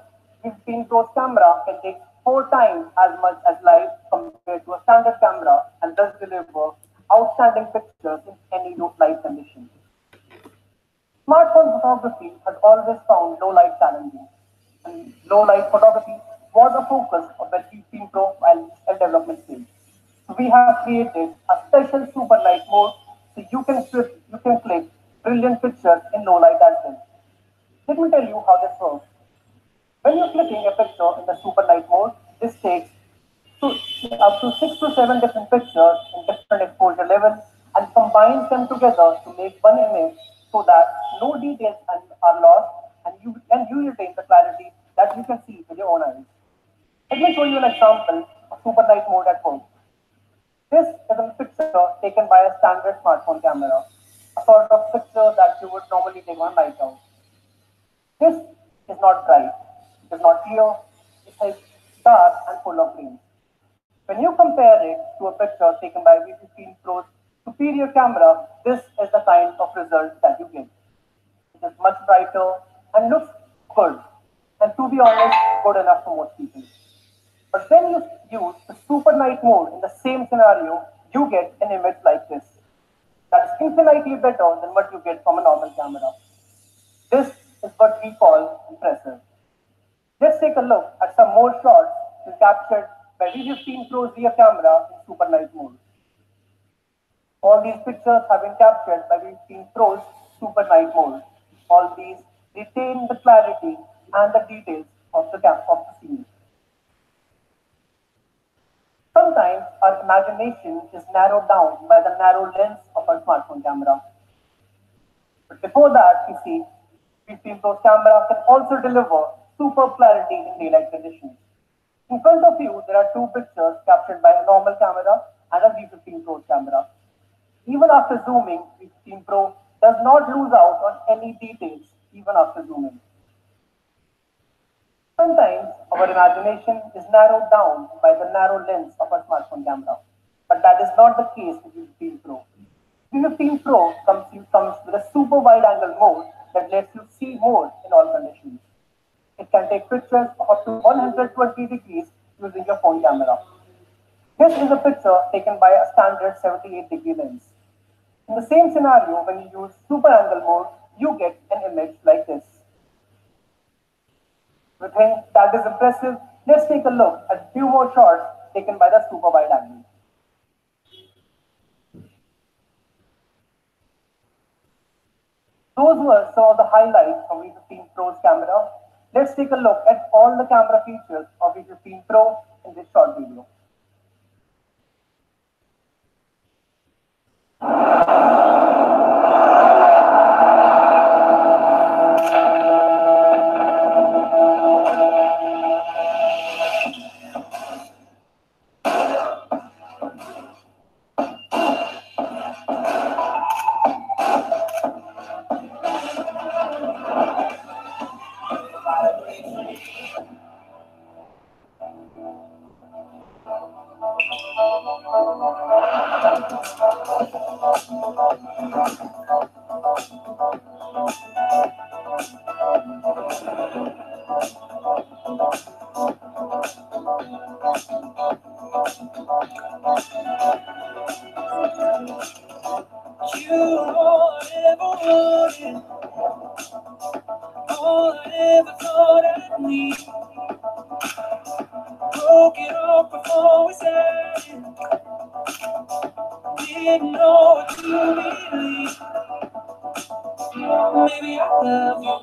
V15 Pro's camera can take 4 times as much as light compared to a standard camera and thus deliver outstanding pictures in any light condition. Smartphone photography has always found low light challenging, and low light photography was a focus of the V15 Pro while its development stage. So we have created a special super light mode so you can click brilliant pictures in low light as well. Let me tell you how this works. When you're clicking a picture in the super light mode, this takes up to 6 to 7 different pictures in different exposure levels and combines them together to make one image so that no details are lost and you retain the clarity that you can see with your own eyes. Let me show you an example of super light mode at home. This is a picture taken by a standard smartphone camera, a sort of picture that you would normally take on a night out. This is not bright, it is not clear, it is dark and full of grains. When you compare it to a picture taken by V15 Pro's superior camera, this is the kind of result that you get. It is much brighter and looks good, and to be honest, good enough for most people. But when you use the super night mode in the same scenario, you get an image like this. That is infinitely better than what you get from a normal camera. This is what we call impressive. Let's take a look at some more shots captured by V15 Pro's rear camera in super night mode. All these pictures have been captured by V15 Pro's super night mode. All these retain the clarity and the details of the scene. Sometimes our imagination is narrowed down by the narrow lens of our smartphone camera. But before that, we see V15 Pro's camera can also deliver superb clarity in daylight conditions. In front of you, there are 2 pictures captured by a normal camera and a V15 Pro's camera. Even after zooming, V15 Pro does not lose out on any details even after zooming. Sometimes our imagination is narrowed down by the narrow lens of our smartphone camera, but that is not the case with V15 Pro. V15 Pro comes with a super wide angle mode that lets you see more in all conditions. It can take pictures of up to 120 degrees using your phone camera. This is a picture taken by a standard 78-degree lens. In the same scenario, when you use super angle mode, you get an image like this. We think that is impressive. Let's take a look at a few more shots taken by the super wide angle. Those were some of the highlights of V15 Pro's camera. Let's take a look at all the camera features of V15 Pro in this short video. All I ever thought I'd need. Broke it all. didn't know what you believe. Maybe I love you,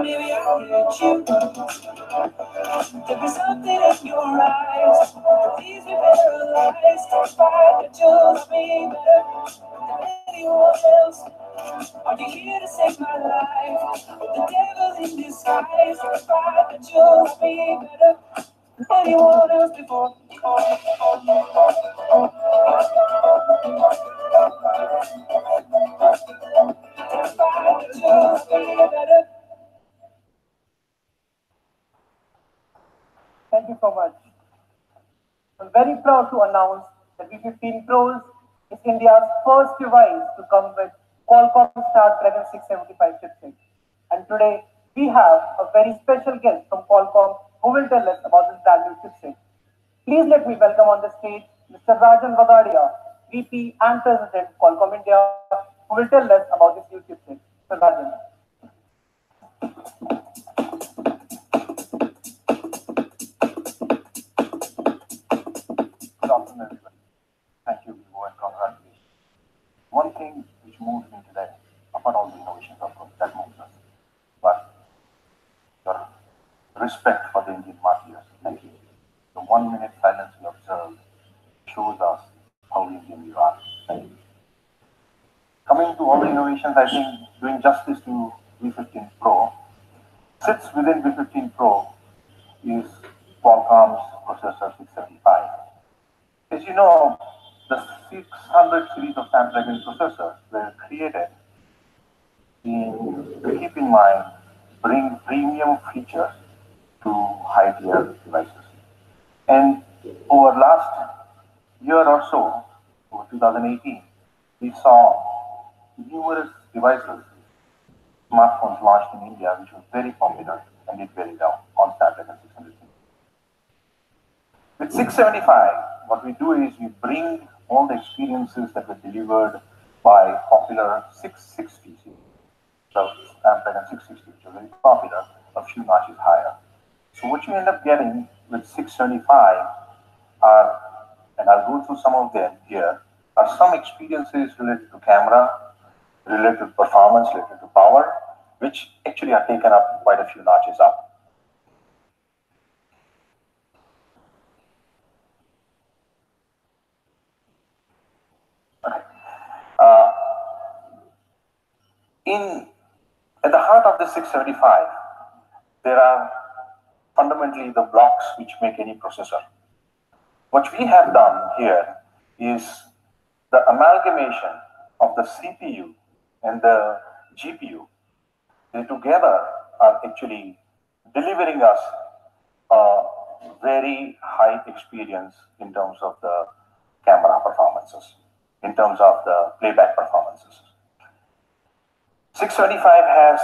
maybe I hate you. There be something in your eyes that leaves me paralyzed. If I could just be better than anyone else. Are you here to save my life? The devil in disguise. If I could just be better than anyone else before. If I could just be better. Thank you so much. I'm very proud to announce that V15 Pros is India's first device to come with Qualcomm Snapdragon 675 chipset. And today we have a very special guest from Qualcomm who will tell us about this brand new chipset. Please let me welcome on the stage Mr. Rajan Vagadia, VP and President Qualcomm India, who will tell us about this new chipset. Mr. Rajan. Good afternoon, everybody. Thank you, Vivo, and congratulations. One thing which moves me today, apart all the innovations, of course, that moves us, but your respect for the Indian martyrs. Thank you. The 1 minute silence we observed shows us how Indian you are. Thank you. Coming to all the innovations, I think doing justice to V15 Pro, sits within V15 Pro is Qualcomm's processor 675. As you know, the 600 series of Snapdragon processors were created to keep in mind bring premium features to high-tier devices. And over last year or so, over 2018, we saw numerous devices, smartphones launched in India, which were very popular and did very well on Snapdragon 600 series. With 675, what we do is we bring all the experiences that were delivered by popular 660 series. So Snapdragon 660, which was very popular, a few notches higher. So what you end up getting with 675 are, and I'll go through some of them here, are some experiences related to camera, related to performance, related to power, which actually are taken up quite a few notches up. At the heart of the 675, there are fundamentally the blocks which make any processor. What we have done here is the amalgamation of the CPU and the GPU. They together are actually delivering us a very high experience in terms of the camera performances, in terms of the playback performances. 675 has,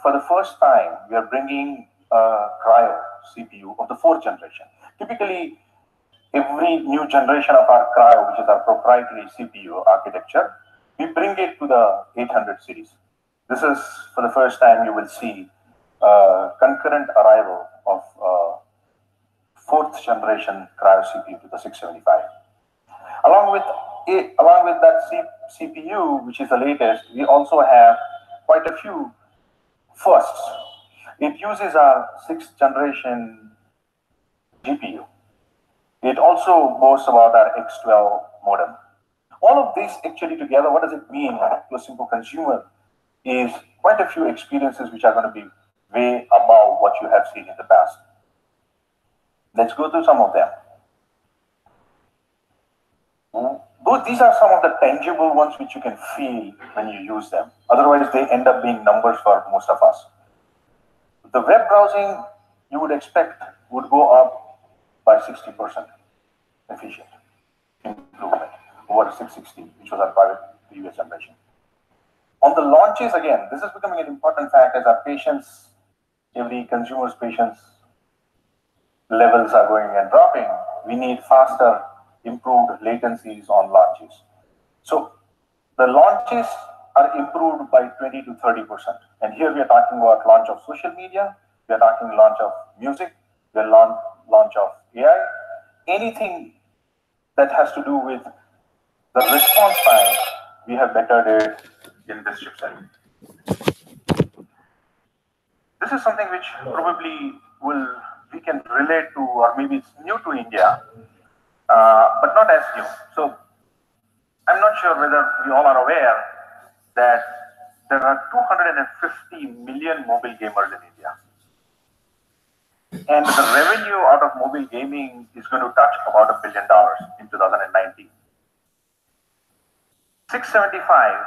for the first time, we are bringing a Cryo CPU of the 4th generation. Typically, every new generation of our Cryo, which is our proprietary CPU architecture, we bring it to the 800 series. This is, for the first time, you will see concurrent arrival of 4th generation Cryo CPU to the 675. Along with that CPU, which is the latest, we also have quite a few firsts. It uses our 6th generation GPU. It also boasts about our X12 modem. All of this actually together, what does it mean to a simple consumer is quite a few experiences which are going to be way above what you have seen in the past. Let's go through some of them. These are some of the tangible ones which you can feel when you use them. Otherwise, they end up being numbers for most of us. The web browsing, you would expect, would go up by 60% efficient improvement over 660, which was our previous generation. On the launches, again, this is becoming an important fact as our patience, every consumer's patience levels are going and dropping. We need faster, improved latencies on launches. So the launches are improved by 20 to 30%. And here we are talking about launch of social media, we are talking launch of music, we are launch of AI, anything that has to do with The response time, we have bettered it in this chipset. This is something which probably we can relate to, or maybe it's new to India, but not as new. So I'm not sure whether we all are aware that there are 250 million mobile gamers in India. And the revenue out of mobile gaming is going to touch about $1 billion in 2019. 675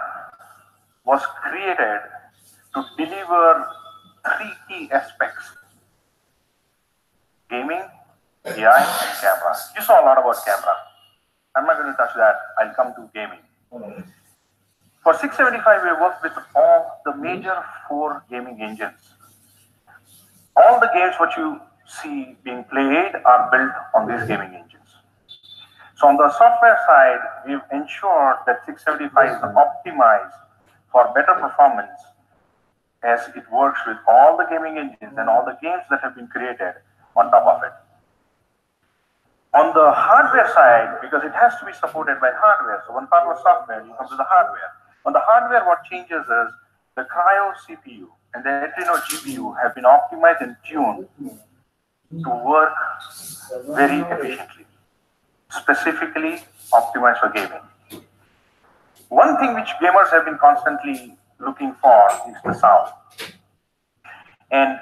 was created to deliver three key aspects: gaming, AI, and camera. You saw a lot about camera. I'm not going to touch that. I'll come to gaming. For 675, we worked with all the major 4 gaming engines. All the games what you see being played are built on these gaming engines. So on the software side, we've ensured that 675 is optimized for better performance as it works with all the gaming engines and all the games that have been created on top of it. On the hardware side, because it has to be supported by hardware, so one part was software, you come to the hardware. On the hardware, what changes is the Cryo CPU and the Adreno GPU have been optimized and tuned to work very efficiently, specifically optimized for gaming. One thing which gamers have been constantly looking for is the sound. And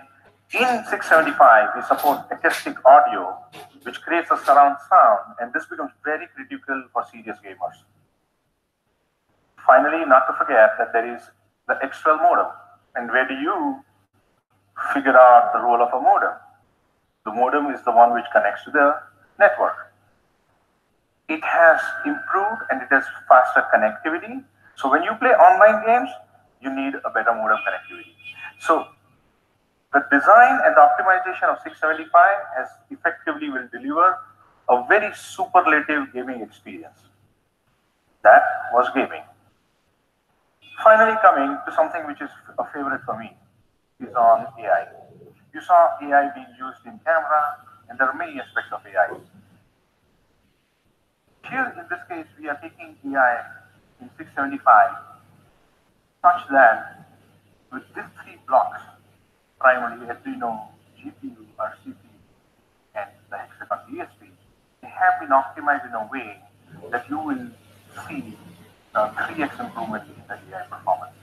in 675, we support acoustic audio, which creates a surround sound, and this becomes very critical for serious gamers. Finally, not to forget that there is the XL modem. And where do you figure out the role of a modem? The modem is the one which connects to the network. It has improved and it has faster connectivity. So when you play online games, you need a better modem connectivity. So the design and the optimization of 675 has effectively will deliver a very superlative gaming experience. That was gaming. Finally, coming to something which is a favorite for me, is on AI. You saw AI being used in camera, and there are many aspects of AI. Here, in this case, we are taking AI in 675, such that with these 3 blocks, primarily Adreno, GPU or CPU, and the hexagon DSP, they have been optimized in a way that you will see a 3x improvement in the AI performance.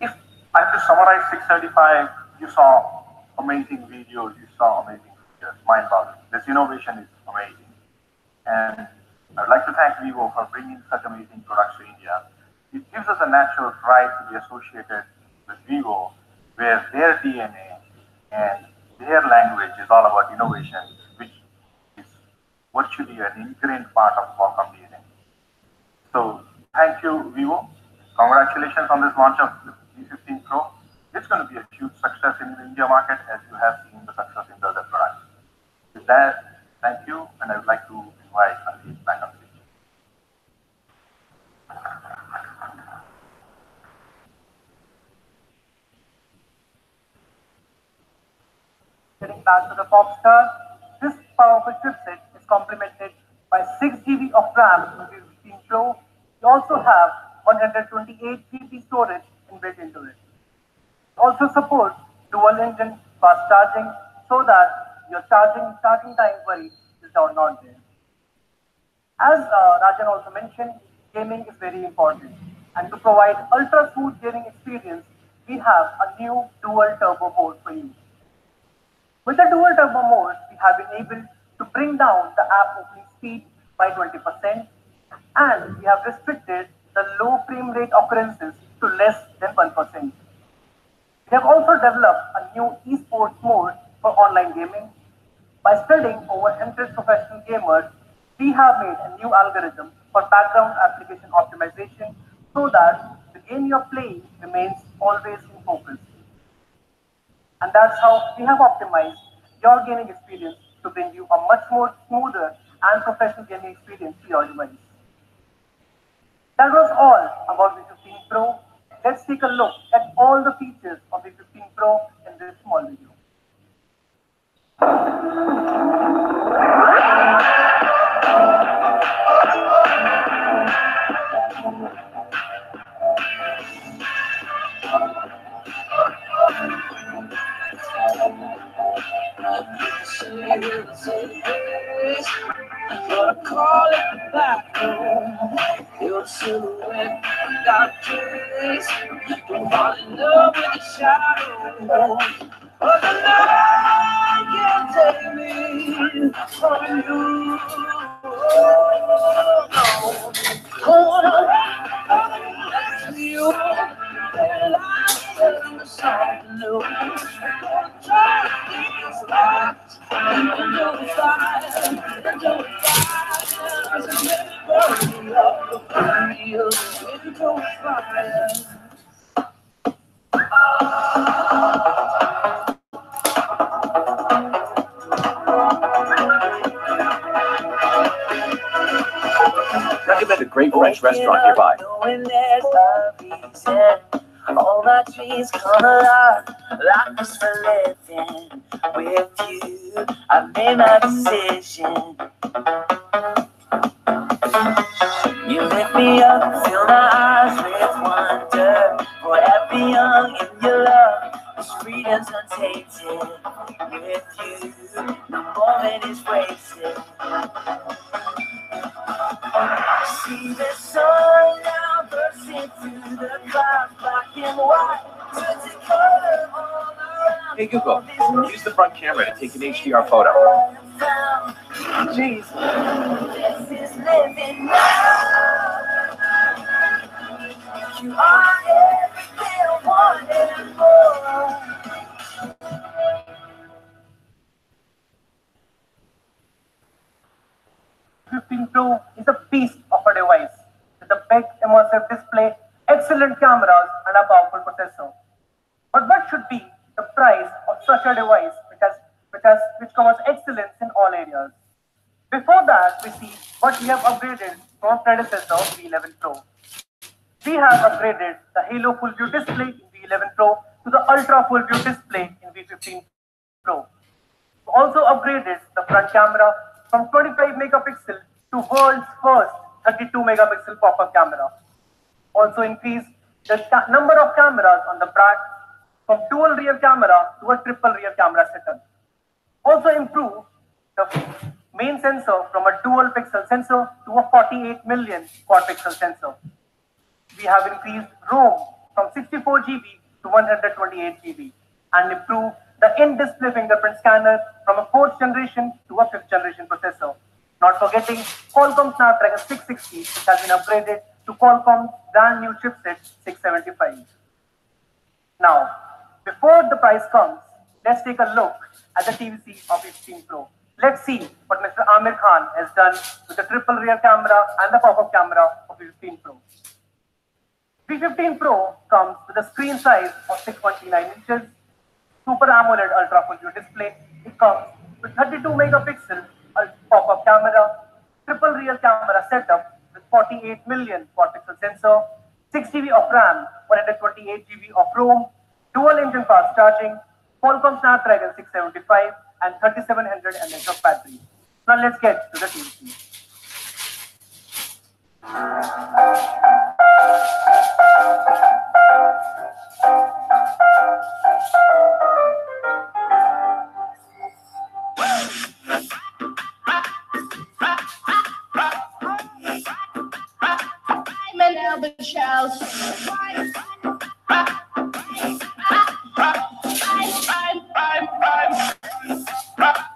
If I have to summarize 675, you saw amazing videos, you saw amazing features, mind-boggling. This innovation is amazing. And I'd like to thank Vivo for bringing such amazing products to India. It gives us a natural pride to be associated with Vivo, where their DNA and their language is all about innovation, which is virtually an ingrained part of Qualcomm DNA. So thank you, Vivo. Congratulations on this launch of the V15 Pro. It's going to be a huge success in the India market, as you have seen the success in the other products. With that, thank you, and I would like to invite Anil back on stage. Getting back to the pop star, this powerful chipset is complemented by 6 GB of RAM with the V15 Pro. You also have 128 GB storage inbuilt into it. It also supports dual engine fast charging so that your charging time worry is not there. As Rajan also mentioned, gaming is very important. And to provide ultra smooth gaming experience, we have a new dual turbo mode for you. With the dual turbo mode, we have been able to bring down the app opening speed by 20%, and we have restricted the low frame rate occurrences to less than 1%. We have also developed a new esports mode for online gaming. By studying over 100 professional gamers, we have made a new algorithm for background application optimization so that the game you're playing remains always in focus. And that's how we have optimized your gaming experience to bring you a much more smoother and professional gaming experience to your device. That was all about V15 Pro. Let's take a look at all the features of V15 Pro in this small video. will say yes. But I call it the back room. Your silhouette got trace. Don't fall in love with the shadow. But the night can't take me from you. Don't wanna let you. And I learn something new. Gonna try these lights until the fire, until the fire is never burning up. Burn me up into the fire. Recommend a great French restaurant nearby. Knowing there's a reason. All my dreams come alive. Life is for living. With you, I've made my decision. You lift me up, fill my eyes with wonder. Forever young in your love, this freedom's untainted. With you, the moment is wasted. See the sun now bursting through the clouds, black and white, turns to color all around. Hey Google, use the front camera to take an HDR photo. Jeez. This is living now. You are everything I want and more. V15 Pro is a beast of a device with a big immersive display, excellent cameras, and a powerful processor. But what should be the price of such a device which covers excellence in all areas? Before that, we see what we have upgraded from predecessor V11 Pro. We have upgraded the Halo Full View display in V11 Pro to the Ultra Full View display in V15 Pro. We also upgraded the front camera from 25 megapixel to world's first 32 megapixel pop-up camera. Also increased the number of cameras on the back from dual rear camera to a triple rear camera setup. Also improved the main sensor from a dual pixel sensor to a 48 million quad pixel sensor. We have increased ROM from 64 GB to 128 GB and improved the in-display fingerprint scanner from a 4th generation to a 5th generation processor. Not forgetting Qualcomm Snapdragon 660, which has been upgraded to Qualcomm's brand new chipset 675. Now, before the price comes, let's take a look at the TVC of V15 Pro. Let's see what Mr. Amir Khan has done with the triple rear camera and the pop-up camera of V15 Pro. V15 Pro comes with a screen size of 6.39 inches, Super AMOLED Ultra Full View display. It comes with 32 megapixel pop-up camera, triple rear camera setup with 48 million quad pixel sensor, 6 GB of RAM, 128 GB of ROM, dual engine fast charging, Qualcomm Snapdragon 675 and 3700 mAh of battery. Now let's get to the TVC.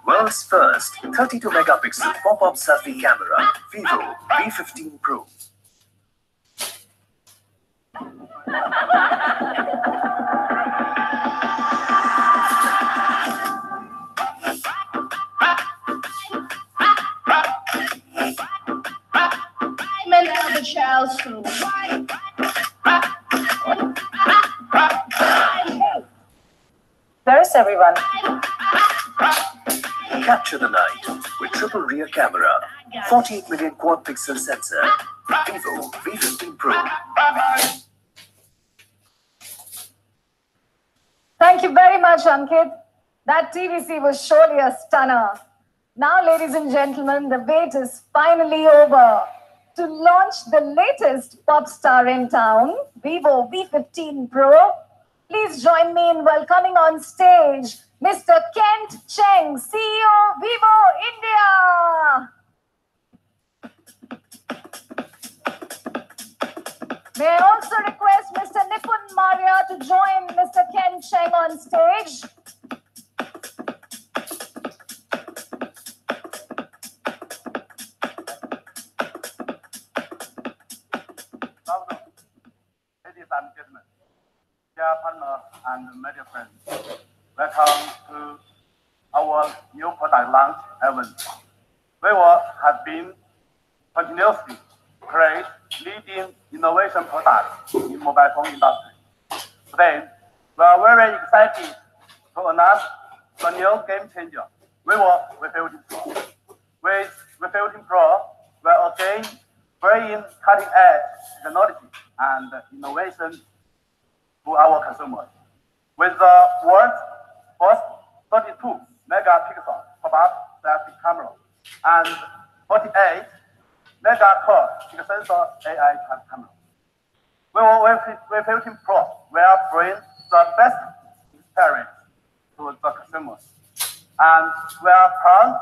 World's first 32 megapixel pop-up selfie camera, Vivo V15 Pro. Where is everyone? Capture the night with triple rear camera, 48 million quad pixel sensor, Vivo V15 Pro. Thank you very much, Ankit. That TVC was surely a stunner. Now, ladies and gentlemen, the wait is finally over. To launch the latest pop star in town, Vivo V15 Pro, please join me in welcoming on stage Mr. Kent Cheng, CEO, Vivo India. May I also request Mr. Nipun Maria to join Mr. Ken Cheng on stage. Ladies and gentlemen, dear partners and media friends, welcome to our new product launch event. Vivo has been continuously create leading innovation products in mobile phone industry. Today, we are very excited to announce the new game changer, Vivo V15 Pro. With V15 Pro, we are again bringing cutting-edge technology and innovation to our consumers. With the world's first 32 megapixel pop-up selfie camera and 48 megapixel sensor AI camera. Vivo V15 Pro will bring the best experience to the consumers. And we are proud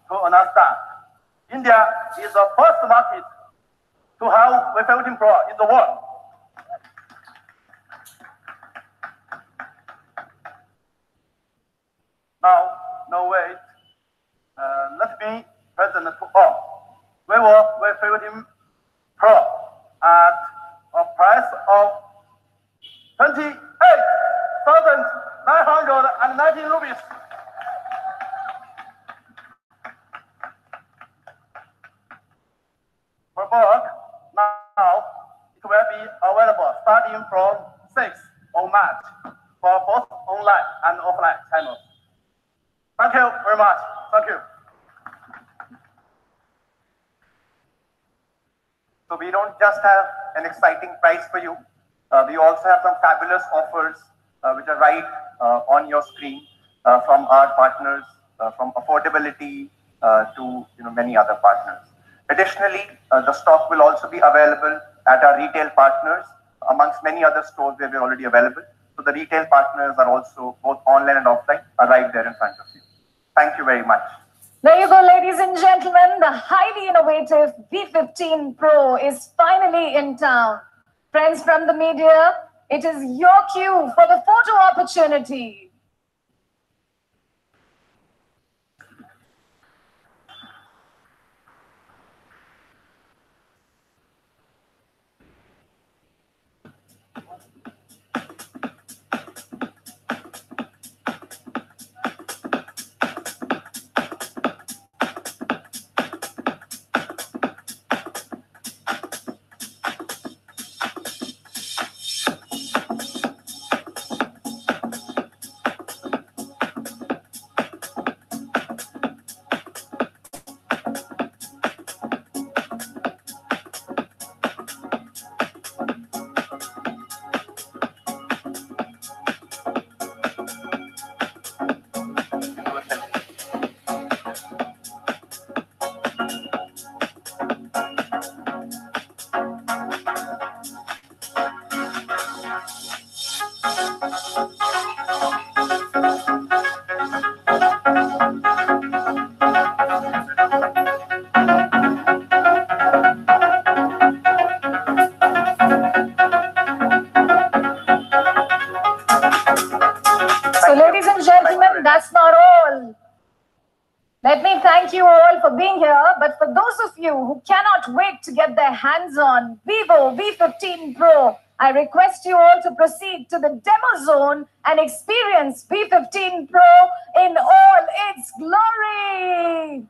to announce that India is the first market to have V15 Pro in the world. Now, no wait. Let me present to all. Vivo V15 Pro at a price of 28,990 rupees. For book, now it will be available starting from 6th of March for both online and offline channels. Thank you very much. Thank you. So we don't just have an exciting price for you. We also have some fabulous offers which are right on your screen from our partners, from affordability to many other partners. Additionally, the stock will also be available at our retail partners amongst many other stores where we're already available. So the retail partners are also both online and offline are right there in front of you. Thank you very much. There you go, ladies and gentlemen. The highly innovative V15 Pro is finally in town. Friends from the media, it is your cue for the photo opportunity. So, ladies and gentlemen, that's not all. Let me thank you all for being here. But for those of you who cannot wait to get their hands on Vivo V15 Pro, I request you all to proceed to the demo zone and experience V15 Pro in all its glory.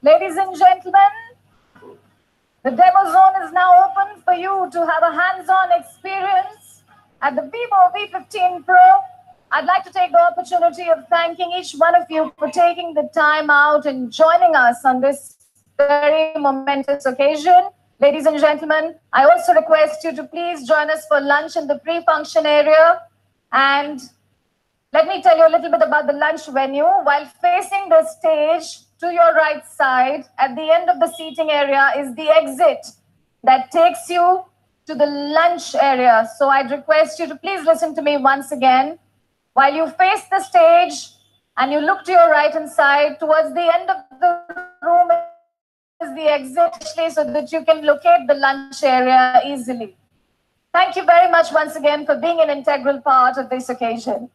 Ladies and gentlemen, the demo zone is now open for you to have a hands-on experience at the Vivo V15 Pro. I'd like to take the opportunity of thanking each one of you for taking the time out and joining us on this very momentous occasion. Ladies and gentlemen, I also request you to please join us for lunch in the pre-function area. And let me tell you a little bit about the lunch venue. While facing the stage to your right side, at the end of the seating area is the exit that takes you to the lunch area. So I'd request you to please listen to me once again. While you face the stage and you look to your right hand side, towards the end of the room is the exit, so that you can locate the lunch area easily. Thank you very much once again for being an integral part of this occasion.